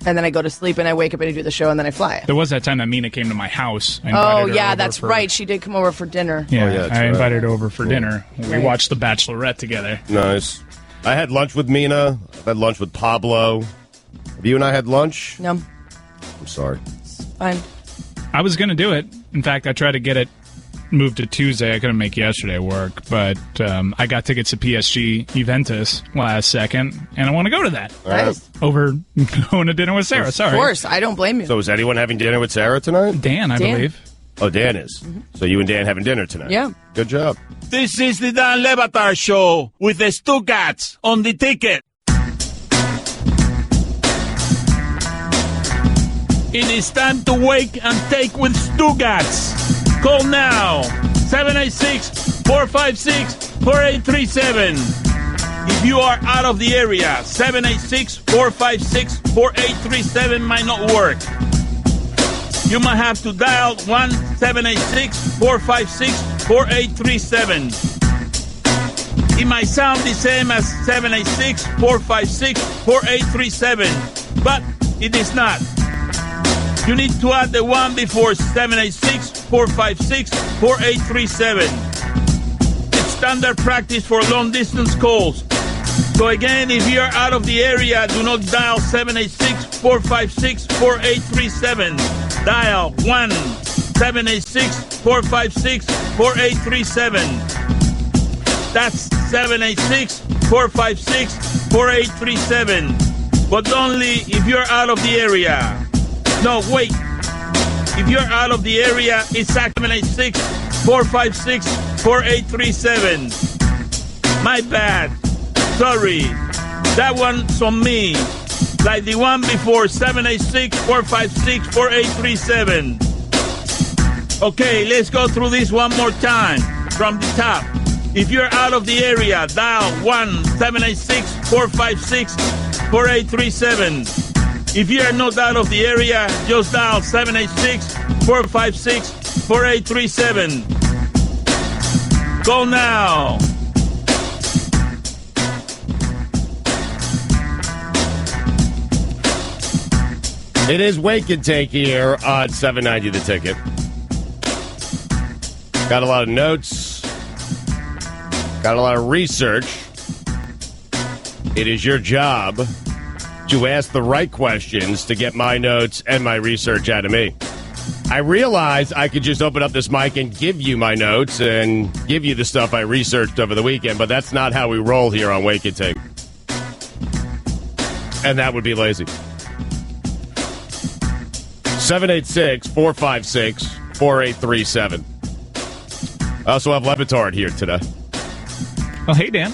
Q: and then I go to sleep, and I wake up and I do the show, and then I fly.
D: There was that time that Mina came to my house. I
Q: Oh,
D: invited her
Q: yeah,
D: over
Q: that's right. She did come over for dinner.
D: Yeah, I invited her over for dinner. We
Q: Right.
D: watched The Bachelorette together.
B: Nice. I had lunch with Mina. I've had lunch with Pablo. Have you and I had lunch?
Q: No.
B: I'm sorry.
Q: Fine.
D: I was going to do it. In fact, I tried to get it moved to Tuesday. I couldn't make yesterday work, but I got tickets to PSG Juventus last second, and I want to go to that.
Q: Nice.
D: Over going to dinner with Sarah. Sorry.
Q: Of course, I don't blame you.
B: So is anyone having dinner with Sarah tonight?
D: Dan, I
Q: Dan.
D: believe.
B: Oh, Dan is. So you and Dan having dinner tonight?
Q: Yeah.
B: Good job.
A: This is the Dan Levatar Show with the Stugatz on the ticket. It is time to wake and take with Stugatz. Call now, 786-456-4837. If you are out of the area, 786-456-4837 might not work. You might have to dial 1-786-456-4837. It might sound the same as 786-456-4837, but it is not. You need to add the one before 786-456-4837. It's standard practice for long-distance calls. So again, if you are out of the area, do not dial 786-456-4837. Dial 1-786-456-4837. That's 786-456-4837. But only if you're out of the area. No, wait. If you're out of the area, it's 786-456-4837. My bad. Sorry. That one's on me. Like the one before, 786-456-4837. Okay, let's go through this one more time from the top. If you're out of the area, dial 1-786-456-4837. If you are not out of the area, just dial 786-456-4837. Call now.
B: It is Wake and Take here on 790 The Ticket. Got a lot of notes. Got a lot of research. It is your job to ask the right questions to get my notes and my research out of me. I realize I could just open up this mic and give you my notes and give you the stuff I researched over the weekend, but that's not how we roll here on Wake and Take. And that would be lazy. 786-456-4837. I also have Levitard here today.
D: Oh, hey, Dan.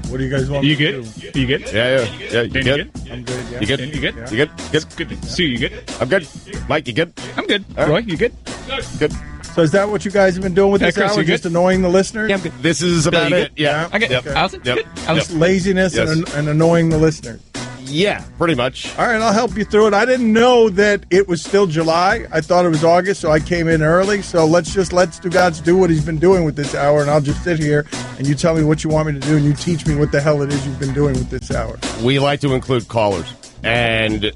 R: What do you guys want?
D: You good? You good?
B: Yeah. You
D: Dan,
B: good?
R: I'm good. Yeah.
B: You good?
D: You good?
B: Yeah. You good?
D: Good. Sue, you good?
B: I'm good. Mike, you good?
D: I'm good.
B: All right.
D: Roy, you good?
B: Good.
R: So is that what you guys have been doing with this
D: Chris,
R: hour?
D: you good?
R: Just annoying the listeners?
D: Yeah, I'm good.
B: This is about it. Yeah.
D: I get
B: Yep.
D: Allison?
B: Yep.
D: Good?
R: Just laziness and annoying the listeners.
B: Yeah, pretty much.
R: All right, I'll help you through it. I didn't know that it was still July. I thought it was August, so I came in early. So let's Stu Gotts do what he's been doing with this hour, and I'll just sit here and you tell me what you want me to do, and you teach me what the hell it is you've been doing with this hour.
B: We like to include callers, and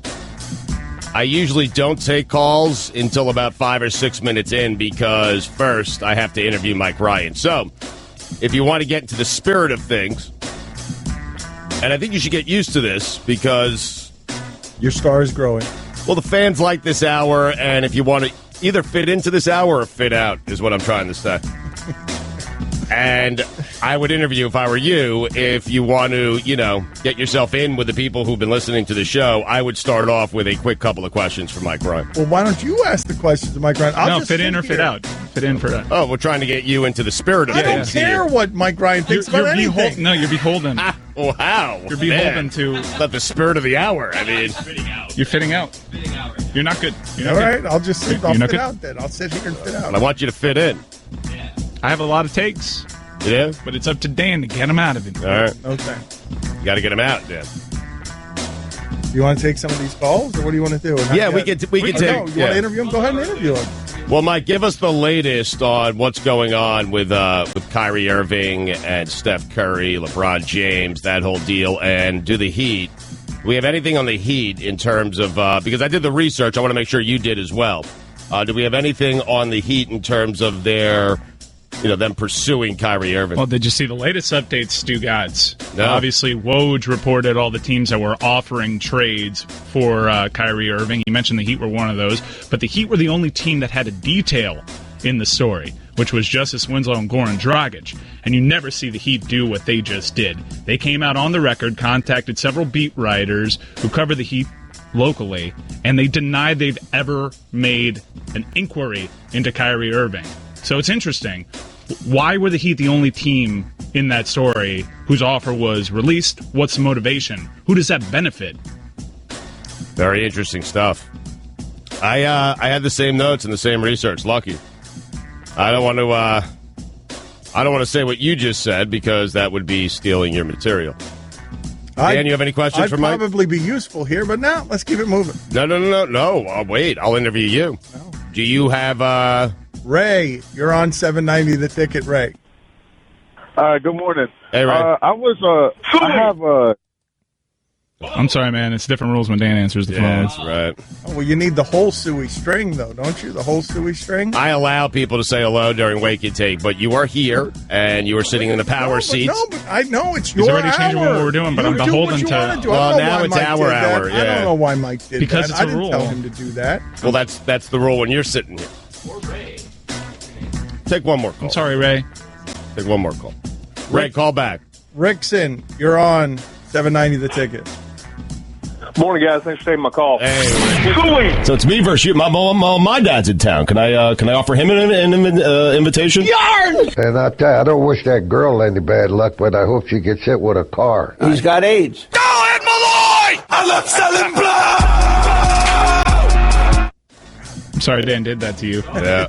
B: I usually don't take calls until about 5 or 6 minutes in because first I have to interview Mike Ryan. So if you want to get into the spirit of things, and I think you should get used to this because
R: your star is growing.
B: Well, the fans like this hour, and if you want to either fit into this hour or fit out is what I'm trying to say. And I would interview, if I were you, if you want to, get yourself in with the people who've been listening to the show, I would start off with a quick couple of questions for Mike Ryan.
R: Well, why don't you ask the questions to Mike Ryan?
D: No, fit in or fit out. Fit in, fit out.
B: Oh, we're trying to get you into the spirit of
R: I
B: things.
R: don't care what Mike Ryan thinks about anything.
D: No, you're beholden.
B: Wow.
D: You're beholden to...
B: Let the spirit of the hour. I mean...
D: You're fitting out. You're not good.
R: All right, I'll just sit. I'll fit
D: good?
R: out then. I'll sit here and fit out.
B: I want you to fit in.
D: I have a lot of takes.
B: Yeah?
D: But it's up to Dan to get him out of it.
B: All right.
R: Okay.
B: You got to get him out, Dan.
R: You want to take some of these calls, or what do you want to do?
B: We can take...
R: You want to interview him? Go ahead and interview him.
B: Well, Mike, give us the latest on what's going on with Kyrie Irving and Steph Curry, LeBron James, that whole deal, and do the Heat. Do we have anything on the Heat in terms of because I did the research, I want to make sure you did as well. Do we have anything on the Heat in terms of their, them pursuing Kyrie Irving?
D: Well, did you see the latest updates, Stu Gotts?
B: No.
D: Obviously, Woj reported all the teams that were offering trades for Kyrie Irving. He mentioned the Heat were one of those, but the Heat were the only team that had a detail in the story, which was Justice Winslow and Goran Dragic. And you never see the Heat do what they just did. They came out on the record, contacted several beat writers who cover the Heat locally, and they denied they've ever made an inquiry into Kyrie Irving. So it's interesting. Why were the Heat the only team in that story whose offer was released? What's the motivation? Who does that benefit?
B: Very interesting stuff. I had the same notes and the same research. Lucky. I don't want to say what you just said because that would be stealing your material. Dan, you have any questions for Mike?
R: I'd probably be useful here, but now let's keep it moving.
B: No. I'll wait. I'll interview you. No. Do you have
R: Ray? You're on 790 The Ticket, Ray.
S: Good morning.
B: Hey, Ray.
D: I'm sorry, man. It's different rules when Dan answers the phone.
B: That's right.
R: Oh, well, you need the whole suey string, though, don't you? The whole suey string?
B: I allow people to say hello during Wake and Take, but you are here, and you are sitting in the power seats.
R: No, but I know it's
D: He's
R: your
D: already changing what we're doing, but I'm beholden to...
B: Well, now it's our hour. Yeah.
R: I don't know why Mike did
D: because
R: that.
D: It's a rule.
R: I didn't tell him to do that.
B: Well, that's the rule when you're sitting here. Take one more call.
D: I'm sorry, Ray.
B: Take one more call. Ray, call back.
R: Rickson, you're on 790 The Ticket.
S: Morning, guys. Thanks for taking my call.
B: Hey.
T: So it's me versus you. My dad's in town. Can I offer him an invitation?
S: Yarn!
U: And I tell you, I don't wish that girl any bad luck, but I hope she gets hit with a car.
S: He's got AIDS.
T: Go ahead, Malloy! I love selling blood!
D: I'm sorry Dan did that to you.
B: Yeah.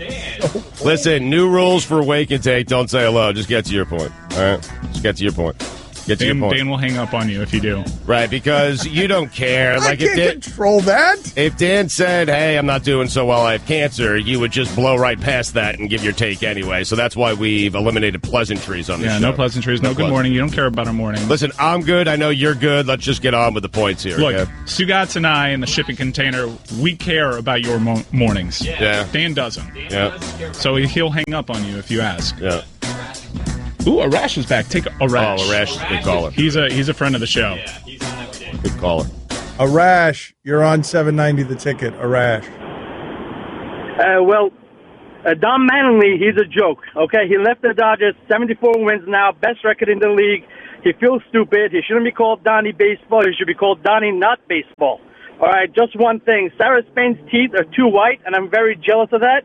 B: Listen, new rules for Wake and Take. Don't say hello. Just get to your point. All right? Just get to your point.
D: Dan will hang up on you if you do.
B: Right, because you don't care.
R: I can't control that.
B: If Dan said, hey, I'm not doing so well, I have cancer, you would just blow right past that and give your take anyway. So that's why we've eliminated pleasantries on this show.
D: Yeah, no pleasantries, no good morning. You don't care about our morning.
B: Listen, I'm good. I know you're good. Let's just get on with the points here.
D: Look,
B: okay?
D: Stu Gotts and I in the shipping container, we care about your mornings.
B: Yeah.
D: Dan doesn't.
B: Yeah.
D: So he'll hang up on you if you ask.
B: Yeah.
D: Ooh, Arash is back. Take Arash.
B: Oh, Arash is a good caller.
D: He's a friend of the show.
B: Good caller.
R: Arash, you're on 790 The Ticket. Arash.
M: Don Mattingly, he's a joke. Okay, he left the Dodgers, 74 wins now, best record in the league. He feels stupid. He shouldn't be called Donnie Baseball. He should be called Donnie Not Baseball. All right, just one thing. Sarah Spain's teeth are too white, and I'm very jealous of that.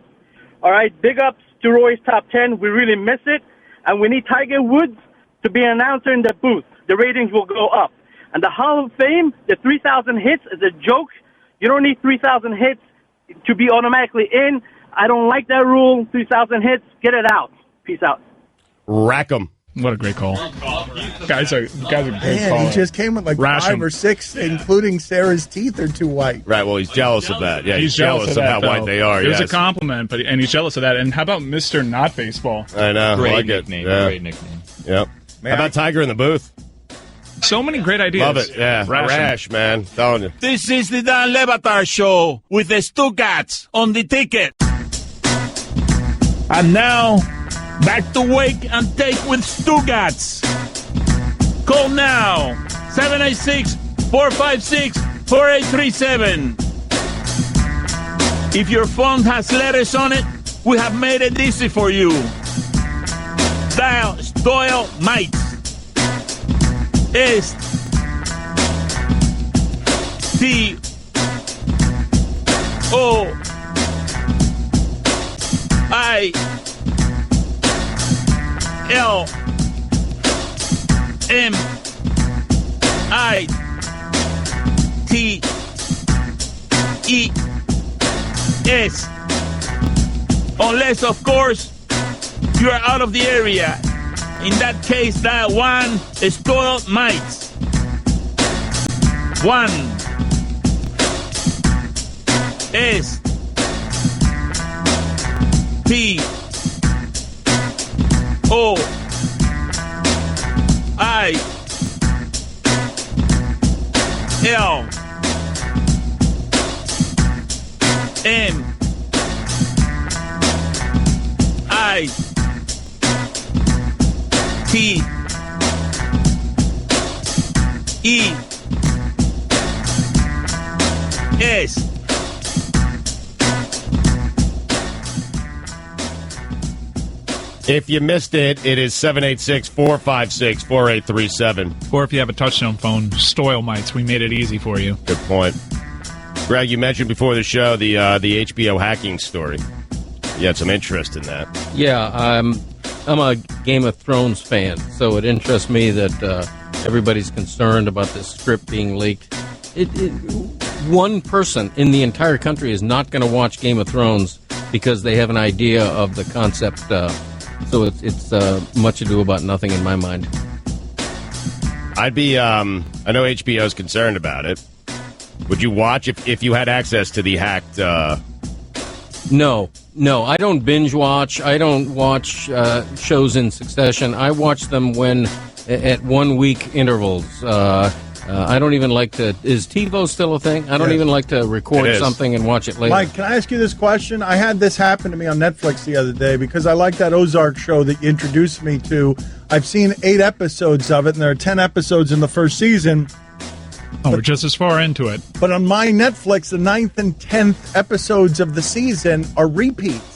M: All right, big ups to Roy's Top 10. We really miss it, and we need Tiger Woods to be an announcer in the booth. The ratings will go up. And the Hall of Fame, the 3,000 hits is a joke. You don't need 3,000 hits to be automatically in. I don't like that rule. 3,000 hits, get it out. Peace out.
B: Rack 'em.
D: What a great call. Guys are great
R: Man,
D: call.
R: he just came with like
D: Ration.
R: 5 or 6, including Sarah's teeth are too white.
B: Right, well, he's jealous of that. Yeah, he's jealous of
D: that,
B: how
D: though.
B: white they are.
D: It was
B: yes.
D: a compliment, and he's jealous of that. And how about Mr. Not Baseball?
B: I know.
J: Great
B: I like
J: nickname.
B: it. Yeah.
J: Great nickname.
B: Yep. How about Tiger in the booth?
D: So many great ideas.
B: Love it. Yeah. Rash, man. Telling you.
A: This is the Dan Levatar Show with the Stucats on the ticket. And now, back to Wake and Take with Stugats. Call now, 786-456-4837. If your phone has letters on it, we have made it easy for you. Dial Stoyle Mites. S T O I L M I T E S. Unless, of course, you are out of the area. In that case, dial 1 Stoyle Mites. 1 S T O I L M I T E S.
B: If you missed it, it is 786-456-4837.
D: Or if you have a touchtone phone, Stoyle Mites. We made it easy for you.
B: Good point. Greg, you mentioned before the show the HBO hacking story. You had some interest in that.
I: Yeah, I'm a Game of Thrones fan, so it interests me that everybody's concerned about this script being leaked. One person in the entire country is not going to watch Game of Thrones because they have an idea of the concept. So it's much ado about nothing in my mind.
B: I'd be, I know HBO's concerned about it. Would you watch if you had access to the hacked?
I: No, I don't binge watch. I don't watch shows in succession. I watch them at 1 week intervals. I don't even like to. Is TiVo still a thing? I don't even like to record something and watch it later.
R: Mike, can I ask you this question? I had this happen to me on Netflix the other day because I like that Ozark show that you introduced me to. I've seen 8 episodes of it, and there are 10 episodes in the first season.
D: Oh, we're just as far into it.
R: But on my Netflix, the 9th and 10th episodes of the season are repeats.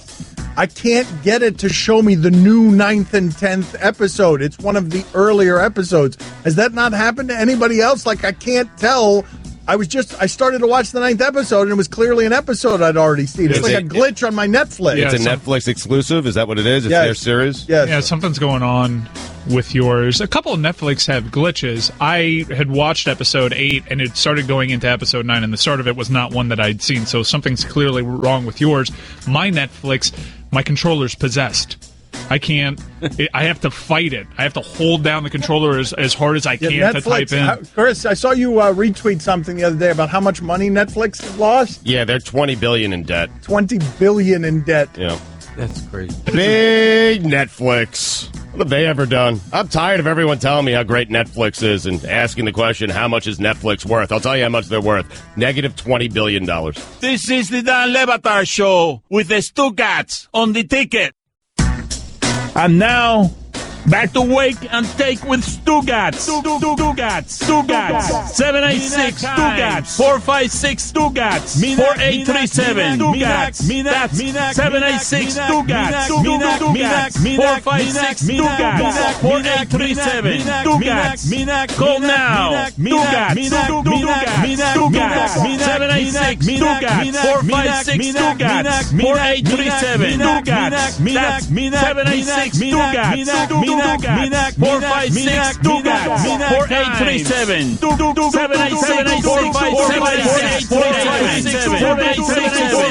R: I can't get it to show me the new 9th and 10th episode. It's one of the earlier episodes. Has that not happened to anybody else? Like, I can't tell. I started to watch the 9th episode, and it was clearly an episode I'd already seen. It's like a glitch on my Netflix.
B: It's a Netflix exclusive? Is that what it is? It's their series?
R: Yes.
D: Yeah, something's going on with yours. A couple of Netflix have glitches. I had watched episode 8, and it started going into episode 9, and the start of it was not one that I'd seen, so something's clearly wrong with yours. My Netflix, my controller's possessed. I can't. I have to fight it. I have to hold down the controller as hard as I can to type in.
R: Chris, I saw you retweet something the other day about how much money Netflix has lost.
B: Yeah, they're $20 billion in debt.
R: $20 billion in debt.
B: Yeah.
I: That's crazy.
B: Big Netflix. What have they ever done? I'm tired of everyone telling me how great Netflix is and asking the question, how much is Netflix worth? I'll tell you how much they're worth. Negative $20 billion.
A: This is the Dan Levatar Show with the Stucats on the ticket. And now, Back to Wake and Take with Stugats. Stugats. 786 Stugats. 456 Stugats. 4837 Stugats. That's 786 Stugats. 456 Stugats. 4837 Stugats. Call now. Stugats. 786 Stugats. 456 Stugats. 4837 Stugats. That's 786 Stugats. 456 Stugats. 4837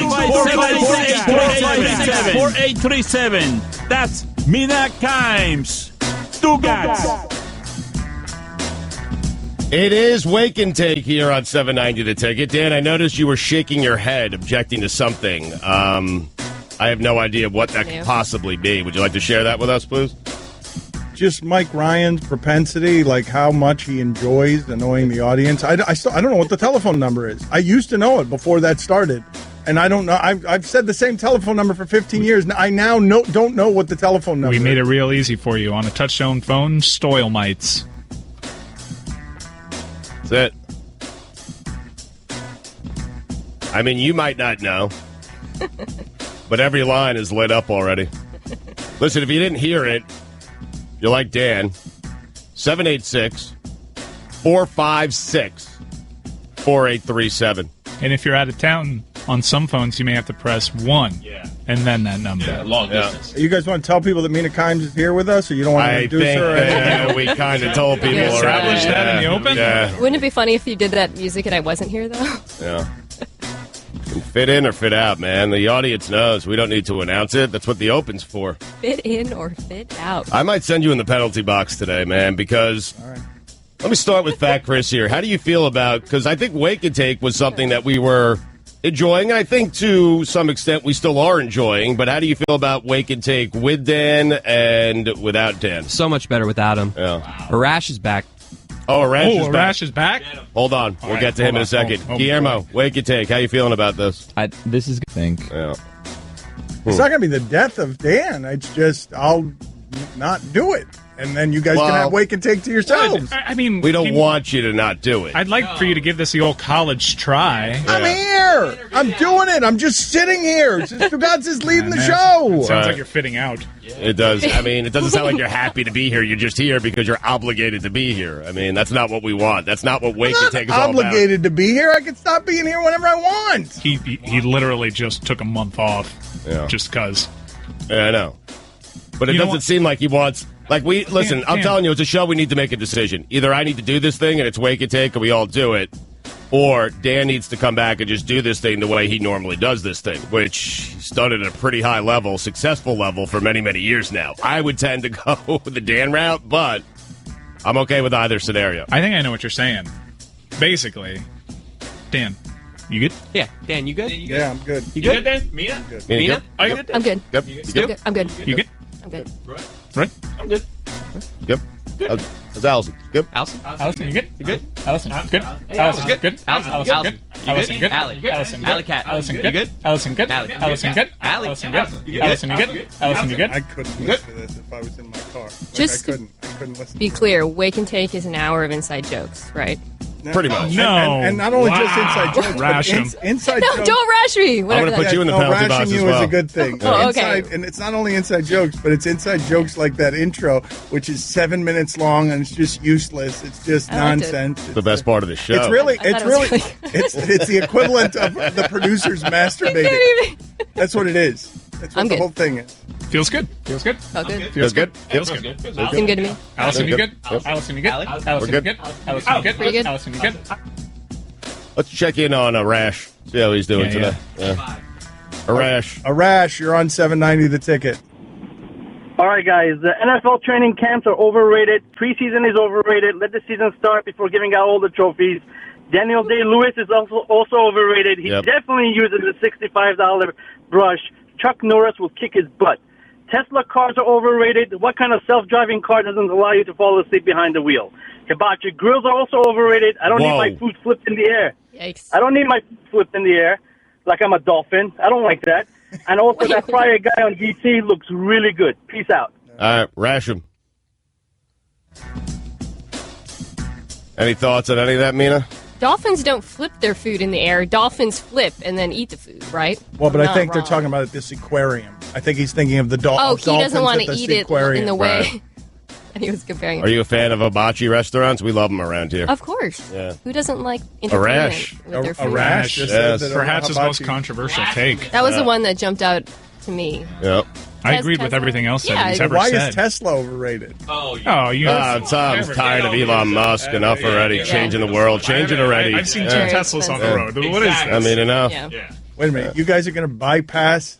A: 787 4837. That's Mina Kimes. Stugats.
B: It is Wake and Take here on 790 The Ticket. Dan, I noticed you were shaking your head, objecting to something. I have no idea what that could possibly be. Would you like to share that with us, please?
R: Just Mike Ryan's propensity, like how much he enjoys annoying the audience. I don't know what the telephone number is. I used to know it before that started, and I don't know. I've said the same telephone number for 15 years. I now don't know what the telephone number is.
D: We made it real easy for you. On a touchtone phone, Stoilmites.
B: That's it. I mean, you might not know, but every line is lit up already. Listen, if you didn't hear it, you're like Dan. 786-456-4837.
D: And if you're out of town, on some phones, you may have to press 1 and then that number.
J: Yeah, long distance.
R: You guys want to tell people that Mina Kimes is here with us, or you don't want to introduce her?
B: I think we kind of told people already.
D: Established that in the open?
B: Yeah.
C: Wouldn't it be funny if you did that music and I wasn't here, though?
B: Yeah. Fit in or fit out, man. The audience knows. We don't need to announce it. That's what the open's for.
C: Fit in or fit out.
B: I might send you in the penalty box today, man, because let me start with Fat Chris here. How do you feel about, because I think Wake and Take was something that we were enjoying. I think to some extent we still are enjoying, but how do you feel about Wake and Take with Dan and without Dan?
H: So much better without him.
B: Yeah.
H: Arash is back.
B: Oh, Arash
D: is back?
B: Hold on. We'll get to him in a second. Guillermo, Wake and Take. How you feeling about this?
J: This is good. Think.
B: Yeah.
R: It's not going to be the death of Dan. It's just I'll not do it, and then you guys can have Wake and Take to yourselves.
D: I mean,
B: we don't want you to not do it.
D: I'd like for you to give this the old college try.
R: I'm here. I'm doing it. I'm just sitting here. Stugats is leading the show.
D: It sounds like you're fitting out.
B: It does. I mean, it doesn't sound like you're happy to be here. You're just here because you're obligated to be here. I mean, that's not what we want. That's not what Wake and Take is all about.
R: Obligated to be here. I can stop being here whenever I want.
D: He literally just took a month off.
B: Yeah.
D: Just because.
B: Yeah, I know. But it doesn't seem like he wants. Like, listen, I'm telling you, it's a show. We need to make a decision. Either I need to do this thing and it's Wake and Take and we all do it, or Dan needs to come back and just do this thing the way he normally does this thing, which he's done it at a pretty high level, successful level for many, many years now. I would tend to go with the Dan route, but I'm okay with either scenario.
D: I think I know what you're saying. Basically, Dan, you good?
H: Yeah, Dan, you good?
R: Yeah, I'm good.
D: You good, Dan? Mina?
H: Mina?
D: Are you good?
C: I'm good.
B: Yep.
C: I'm good.
D: You good?
C: I'm good.
D: Right?
J: I'm good.
B: Yep. How's Allison? Good.
H: Allison?
D: Allison, you good? You good? Allison, good? Allison, good? Allison, good? Allison, good?
H: Allie.
D: Allison,
H: Alley cat.
D: Allison,
H: You
D: good?
H: good?
D: Allison, good?
H: Allie.
D: Allison, good?
H: Allie.
D: Allison, good? Allison, you good? Allison, you good?
R: I couldn't listen to this if I was in my car.
C: Just
R: I couldn't listen.
C: Be clear, Wake and Take is an hour of inside jokes, right?
B: Pretty much.
D: No.
R: And not only just inside jokes,
D: Rash him.
R: but inside
C: No,
R: jokes.
C: don't rash me.
B: I'm
C: Whatever
B: going to put you in the
R: No,
B: penalty box
R: rashing
B: as
R: you
B: well.
R: is a good thing.
C: Oh, okay.
R: And it's not only inside jokes, but it's inside jokes like that intro, which is 7 minutes long and it's just useless. It's just nonsense.
B: It's the best part of the show.
R: It's really,
C: I thought it was really
R: it's the equivalent of the producers masturbating. That's what it is. That's what
C: I'm
R: the
C: good.
R: whole thing is.
D: Feels good. Feels good.
C: Felt good.
B: Feels good?
D: Feels good.
C: Seemed good to me.
D: Allison, you good?
B: Yep.
D: Allison, you good? Allison, you
B: good.
D: good? Allison, you good?
C: Pretty good.
D: Allison, you good?
B: Let's check in on Arash. See how he's doing
D: Yeah,
B: today. Yeah. Arash.
R: Arash, you're on 790 The Ticket.
M: All right, guys. The NFL training camps are overrated. Preseason is overrated. Let the season start before giving out all the trophies. Daniel Day-Lewis is also overrated. He definitely uses a $65 brush. Chuck Norris will kick his butt. Tesla cars are overrated. What kind of self-driving car doesn't allow you to fall asleep behind the wheel? Hibachi grills are also overrated. I don't need my food flipped in the air.
C: Yikes.
M: I don't need my food flipped in the air like I'm a dolphin. I don't like that. And also that Fryer guy on DC looks really good. Peace out.
B: All right, Rash him. Any thoughts on any of that, Mina?
C: Dolphins don't flip their food in the air. Dolphins flip and then eat the food, right?
R: Well, but I
C: Not
R: think they're
C: wrong.
R: talking about this aquarium. I think he's thinking of the dolphins.
C: Oh, he doesn't want to
R: at the
C: eat it
R: aquarium.
C: in the way.
B: Right.
C: And he was comparing.
B: Are you a fan of hibachi restaurants? We love them around here.
C: Of course.
B: Yeah.
C: Who doesn't like
B: Arash.
C: entertainment with their food?
R: Arash.
B: Yes.
D: Perhaps his most controversial take.
C: That was the one that jumped out to me.
B: Yep.
D: I agreed with everything else that he's ever
R: Why
D: said.
R: is Tesla overrated?
B: Tom's tired of Elon Musk. Enough already. Changing the world. Changing already.
D: I've seen two Teslas on the road. What is this?
B: I mean, enough.
R: Wait a minute. You guys are going to bypass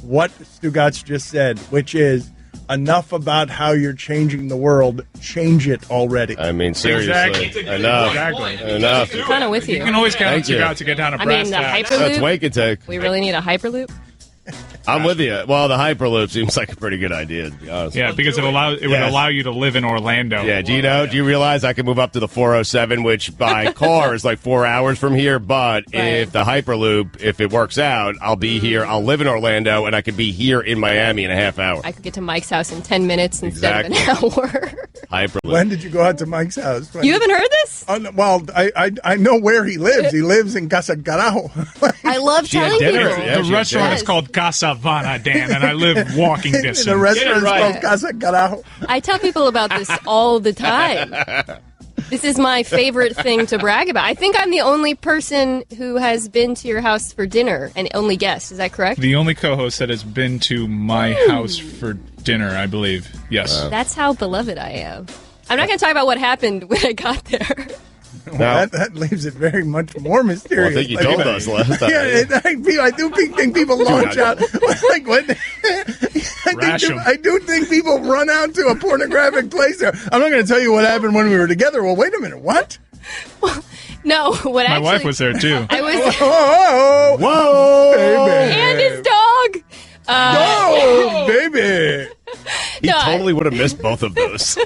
R: what Stugatz just said, which is enough about how you're changing the world. Change it already.
B: I mean, seriously.
D: Exactly.
B: Enough.
D: Exactly.
B: Enough.
C: I'm kind of with you.
D: You can always count on
B: Thank you.
D: Stugatz to get down to
C: I
D: brass
C: mean, the
D: tacks.
C: Hyperloop.
B: That's wake and take.
C: We really need a Hyperloop.
B: I'm with you. Well, the Hyperloop seems like a pretty good idea, to be honest.
D: Yeah, because it would allow you to live in Orlando.
B: Yeah, do you realize I can move up to the 407, which by car is like 4 hours from here, but if the Hyperloop, if it works out, I'll be here, I'll live in Orlando, and I could be here in Miami in a half hour.
C: I could get to Mike's house in 10 minutes instead of an hour.
B: Hyperloop.
R: When did you go out to Mike's house?
C: You haven't heard this?
R: Well, I know where he lives. He lives in Casa Carajo.
C: I love telling people.
D: The restaurant is called Casa Havana, Dan, and I live walking distance.
R: The restaurant is called Casa Carajo.
C: I tell people about this all the time. This is my favorite thing to brag about. I think I'm the only person who has been to your house for dinner and only guest. Is that correct?
D: The only co-host that has been to my house for dinner, I believe. Yes.
C: That's how beloved I am. I'm not going to talk about what happened when I got there.
R: Well, that leaves it very much more mysterious.
B: Well, I think you told us last time.
R: Yeah, I do think people launch out. Like what? I do think people run out to a pornographic place there. I'm not going to tell you what happened when we were together. Well, wait a minute. What?
C: No, what
D: My
C: actually...
D: wife was there, too.
C: I was...
R: Whoa, baby.
C: And his dog!
R: Oh, baby.
B: He totally would have missed both of those.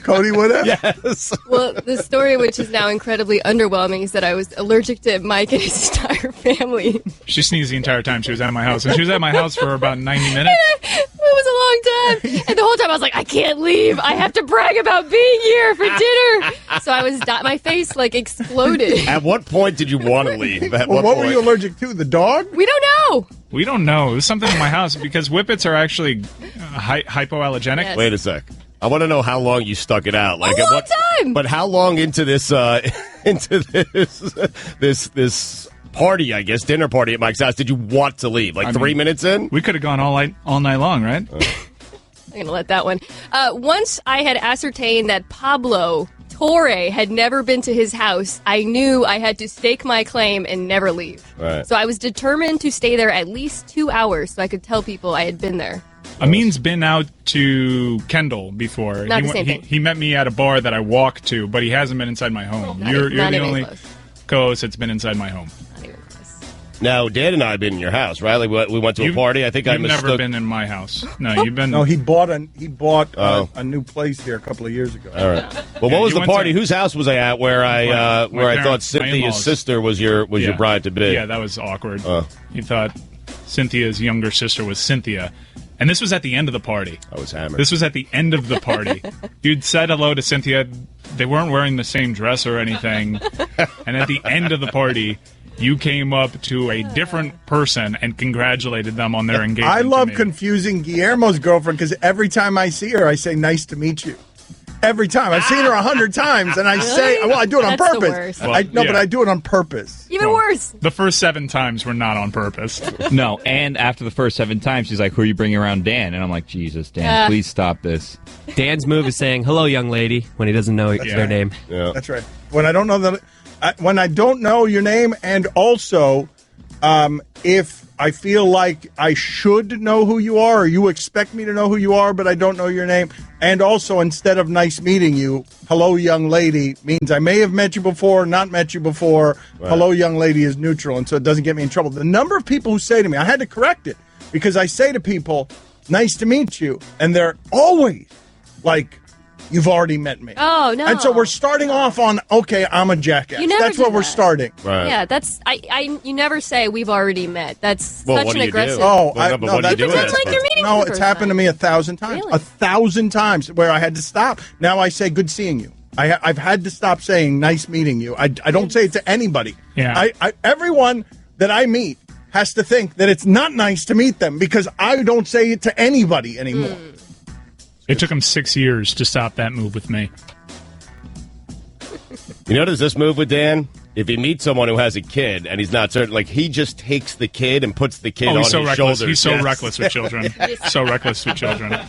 R: Cody would have?
B: Yes.
C: Well, the story, which is now incredibly underwhelming, is that I was allergic to Mike and his entire family.
D: She sneezed the entire time she was at my house, and she was at my house for about 90 minutes.
C: It was a long time. And the whole time I was like, I can't leave. I have to brag about being here for dinner. So I was, my face like exploded.
B: At what point did you want to leave? At
R: Well, what were
B: point?
R: you allergic to? The dog?
C: We don't know.
D: We don't know. It was something in my house because whippets are actually hypoallergenic.
C: Yes.
B: Wait a sec. I want to know how long you stuck it out. Like
C: A long time.
B: But how long into this this party, I guess, dinner party at Mike's house, did you want to leave? Like 3 minutes in?
D: We could have gone all night long, right?
C: I'm going to let that one. Once I had ascertained that Pablo Torre had never been to his house, I knew I had to stake my claim and never leave.
B: Right.
C: So I was determined to stay there at least 2 hours so I could tell people I had been there.
D: Amin's been out to Kendall before.
C: Not the same thing.
D: He met me at a bar that I walked to, but he hasn't been inside my home. You're
C: not
D: the
C: even
D: only
C: close.
D: co-host that's been inside my home.
B: Now, Dan and I have been in your house, right? Like we went to a party. I think I
D: You've
B: mistook.
D: never been in my house. No, you've been.
R: No, he bought a new place here a couple of years ago.
B: All right. Well, what was
D: you
B: the
D: went
B: party?
D: to-
B: Whose house was I at? Where I
D: My
B: thought
D: parents- my
B: Cynthia's
D: in-laws.
B: sister was your bride to be.
D: Yeah, that was awkward. He thought Cynthia's younger sister was Cynthia. And this was at the end of the party.
B: I was hammered.
D: This was at the end of the party. You'd said hello to Cynthia. They weren't wearing the same dress or anything. And at the end of the party, you came up to a different person and congratulated them on their engagement.
R: I love
D: to me.
R: confusing Guillermo's girlfriend because every time I see her, I say, "Nice to meet you." Every time. I've seen her 100 times, and I say, well, I do it on
C: That's the
R: purpose.
C: worst.
R: But I do it on purpose.
C: Even worse.
D: The first 7 times were not on purpose.
J: No, and after the first 7 times, she's like, "Who are you bringing around, Dan?" And I'm like, "Jesus, Dan, please stop this."
H: Dan's move is saying, "Hello, young lady," when he doesn't know their name.
B: Yeah.
R: That's right. When I don't know when I don't know your name, and also if I feel like I should know who you are, or you expect me to know who you are, but I don't know your name, and also instead of "nice meeting you," "hello, young lady" means I may have met you before, not met you before.
B: Right.
R: "Hello, young lady" is neutral, and so it doesn't get me in trouble. The number of people who say to me, I had to correct it, because I say to people, "Nice to meet you," and they're always like, "You've already met me."
C: Oh, no.
R: And so we're starting off on, okay, I'm a jackass.
C: You never
R: That's
C: do
R: where we're
C: that.
R: starting.
B: Right.
C: Yeah, that's you never say we've already met. That's
B: Well,
C: such
B: what
C: an
B: do you do?
C: aggressive.
R: Oh,
B: Well, no, but what do you do with
C: pretend
B: that?
C: like you're meeting
R: No,
C: for the
R: it's
C: first
R: happened to
C: time.
R: me 1,000 times.
C: Really?
R: 1,000 times where I had to stop. Now I say, "Good seeing you." I've had to stop saying nice meeting you. I don't say it to anybody.
D: Yeah.
R: Everyone that I meet has to think that it's not nice to meet them because I don't say it to anybody anymore.
D: It took him 6 years to stop that move with me.
B: You notice this move with Dan? If he meets someone who has a kid and he's not certain, like he just takes the kid and puts the kid on his shoulders.
D: He's so reckless with children. So reckless with children.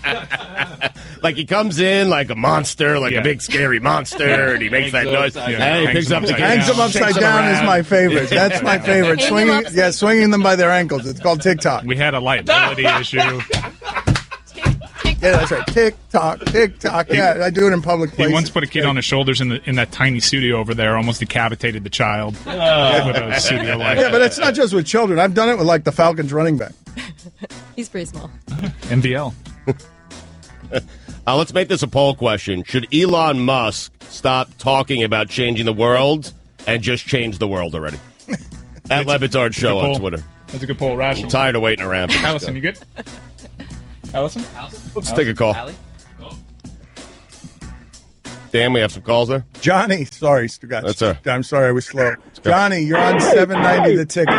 B: Like he comes in like a monster, like a big scary monster, and he makes that noise. And he picks up the kid.
R: Hangs them upside down is my favorite. That's my favorite. Swinging them by their ankles. It's called TikTok.
D: We had a liability issue.
R: Yeah, that's right. Tick-tock, tick-tock. Yeah, I do it in public places.
D: He once put a kid on his shoulders in that tiny studio over there, almost decapitated the child with a studio light.
R: Yeah, but it's not just with children. I've done it with, like, the Falcons running back.
C: He's pretty small.
D: MVL.
B: Let's make this a poll question. Should Elon Musk stop talking about changing the world and just change the world already? At Levitard Show on Twitter.
D: That's a good poll, Rash.
B: I'm tired of waiting around.
D: Allison, you good? Allison?
B: Let's take a call. Dan, we have some calls there.
R: Johnny, sorry, Stugatz.
B: That's her.
R: I'm sorry, I was slow. Johnny, you're on 790 the ticket.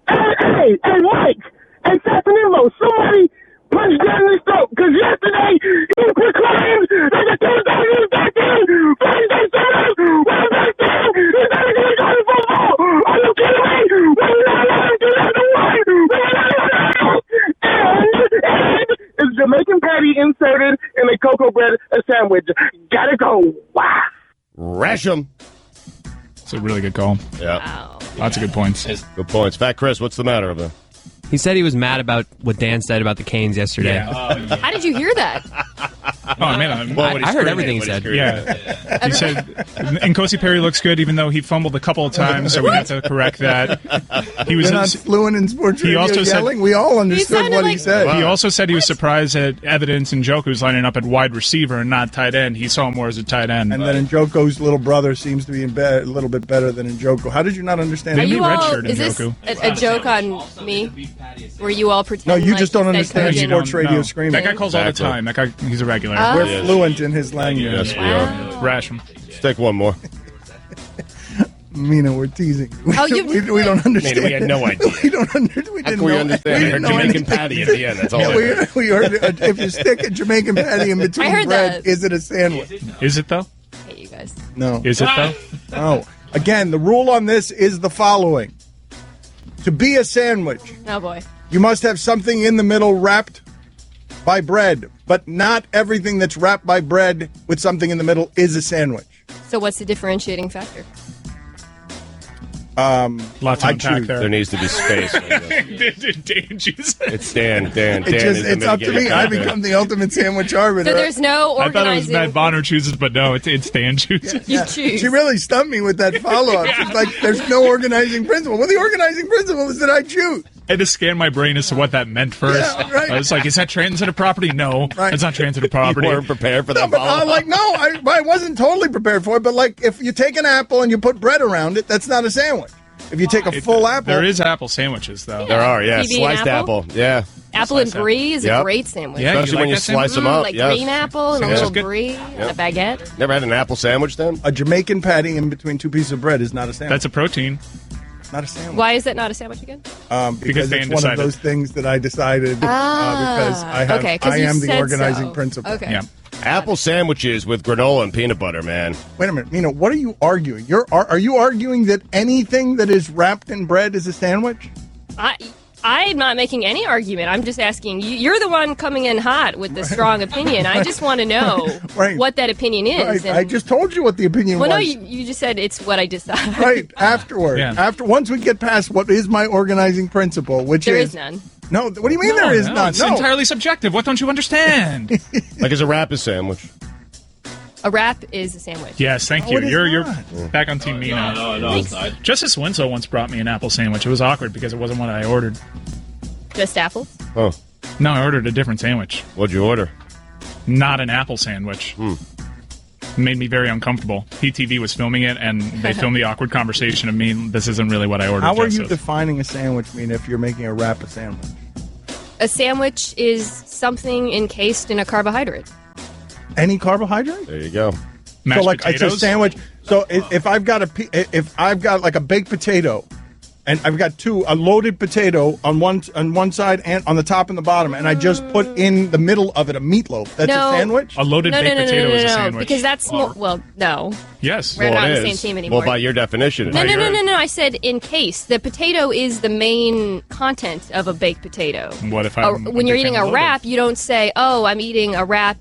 P: Hey, Mike. Hey, Satanimo, somebody punched down his throat, because yesterday he quit crying, and the Tuesday he was back in, Thursday, Sunday, when back then, he's never going to go to football. Are you kidding me? We're not allowed to do that to one. We're not allowed. And is Jamaican patty inserted in a cocoa bread sandwich? Gotta go. Wow.
B: Rash 'em.
D: It's a really good call.
B: Yeah.
C: Wow.
D: Lots of good points.
B: Good points. Fat Chris, what's the matter with him?
H: He said he was mad about what Dan said about the Canes yesterday.
D: Yeah.
C: How did you hear that?
D: Oh, man.
H: I heard everything he said.
D: Yeah. He said, Nkosi Perry looks good, even though he fumbled a couple of times, so we have to correct that. He was
R: not fluent in sports radio yelling. We all understood what he said.
D: He also said he was surprised at evidence Njoku's lining up at wide receiver and not tight end. He saw him more as a tight end.
R: And then Njoku's little brother seems to be a little bit better than Njoku. How did you not understand?
C: Is this a joke on me? Were you all pretending?
R: No, you
C: like
R: just don't
C: said
R: understand
C: Cogent?
R: sports radio screaming.
D: That guy calls all the time. That guy, he's a regular.
R: We're fluent in his language.
B: Yes, we are.
D: Rash him.
B: Let's take one more.
R: Mina, we're teasing.
C: Oh,
R: we don't understand.
B: Mina, we had no idea.
R: We don't understand. We
B: How
R: didn't
B: can we
R: know.
B: understand?
R: We didn't know
B: Jamaican
R: anything.
B: patty at the end. That's all.
R: Yeah, we heard if you stick a Jamaican patty in
C: I
R: between
C: heard
R: bread,
C: that.
R: is it a sandwich?
D: Is it, though?
C: I hate you guys.
R: No.
D: Is it, though?
R: No. Again, the rule on this is the following. To be a sandwich,
C: Oh, boy.
R: you must have something in the middle wrapped by bread, but not everything that's wrapped by bread with something in the middle is a sandwich.
C: So what's the differentiating factor?
D: Lots to unpack there.
B: There needs to be space. It's Dan.
R: It's up to me. I become the ultimate sandwich arbiter.
C: So there's no
D: I thought it was
C: organizing.
D: Matt Bonner chooses, but no, it's Dan chooses.
C: You choose.
R: She really stumped me with that follow-up. She's like, there's no organizing principle. Well, the organizing principle is that I choose.
D: I had to scan my brain as to what that meant first.
R: Yeah, right.
D: I was like, is that transitive property? No, it's not transitive property.
B: You weren't prepared for
R: No,
B: that
R: but
B: follow-up.
R: I wasn't totally prepared for it. But like, if you take an apple and you put bread around it, that's not a sandwich. If you take a full apple,
D: There is apple sandwiches, though.
B: There are, yeah.
C: PB and
B: Sliced
C: apple?
B: apple. Yeah.
C: Apple and brie is a great sandwich.
D: Yeah,
B: Especially when you slice them up.
C: Like
B: yes.
C: green apple and a
B: Yeah.
C: little brie and a baguette.
B: Never had an apple sandwich then?
R: a Jamaican patty in between two pieces of bread is not a sandwich.
D: That's a protein.
R: Not a sandwich.
C: Why is that not a sandwich again?
R: Because
D: Dan
R: it's one
D: decided.
R: of those things that I decided because I am the organizing principle.
C: Okay.
D: Yeah.
B: Apple sandwiches with granola and peanut butter, man.
R: Wait a minute, Mina, what are you arguing? Are you arguing that anything that is wrapped in bread is a sandwich?
C: I'm not making any argument. I'm just asking you. You're the one coming in hot with the strong opinion. I just want to know what that opinion is.
R: Right.
C: And,
R: I just told you what the opinion
C: well,
R: was.
C: no, you just said it's what I decide.
R: Right, afterward.
D: Yeah.
R: Once we get past what is my organizing principle, which
C: There
R: is
C: is none.
R: No, what do you mean there is none?
D: It's
R: No.
D: entirely subjective. What don't you understand?
B: Like as a wrap is sandwich.
C: A wrap is a sandwich.
D: Yes, thank
R: No,
D: you.
R: it is
D: You're
R: not.
D: back on Team Mina.
K: No, it's not.
D: Justice Winslow once brought me an apple sandwich. It was awkward because it wasn't what I ordered.
C: Just apples?
B: Oh.
D: No, I ordered a different sandwich.
B: What'd you order?
D: Not an apple sandwich. It made me very uncomfortable. PTV was filming it, and they filmed the awkward conversation of me. This isn't really what I ordered.
R: How are you
D: Justice.
R: defining a sandwich, Mina, if you're making a wrap a sandwich?
C: A sandwich is something encased in a carbohydrate.
R: Any carbohydrate?
B: There you go.
D: Mashed
R: so like it's a
D: potatoes?
R: sandwich. So if I've got like a baked potato, and I've got a loaded potato on one side and on the top and the bottom, and I just put in the middle of it a meatloaf. That's
C: No.
R: a sandwich.
D: A loaded baked potato is a sandwich.
C: Because that's no.
D: Yes.
C: We're
B: Well,
C: not
B: it
C: on the
B: is.
C: same team anymore.
B: Well, by your definition.
C: No. I said in case the potato is the main content of a baked potato.
D: What if
C: when you're eating a wrap, you don't say, "Oh, I'm eating a wrap,"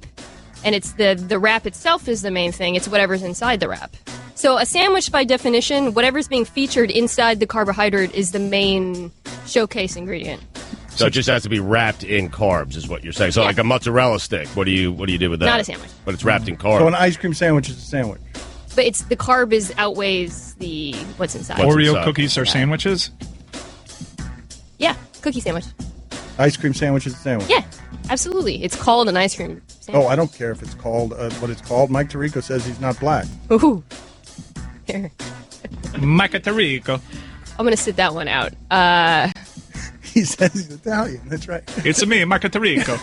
C: and it's the wrap itself is the main thing. It's whatever's inside the wrap. So a sandwich, by definition, whatever's being featured inside the carbohydrate is the main showcase ingredient.
B: So it just has to be wrapped in carbs, is what you're saying. So like a mozzarella stick. What do you do with that?
C: Not a sandwich.
B: But it's wrapped in carbs.
R: So an ice cream sandwich is a sandwich.
C: But it's the carb outweighs the what's inside.
D: Oreo cookies are sandwiches?
C: Yeah, cookie sandwich.
R: Ice cream sandwich is a sandwich.
C: Yeah, absolutely. It's called an ice cream sandwich.
R: Oh, I don't care if it's called what it's called. Mike Tirico says he's not black.
C: Ooh. Here.
D: Macatarico.
C: I'm going to sit that one out.
R: He says he's Italian. That's right.
D: It's me, Macatarico.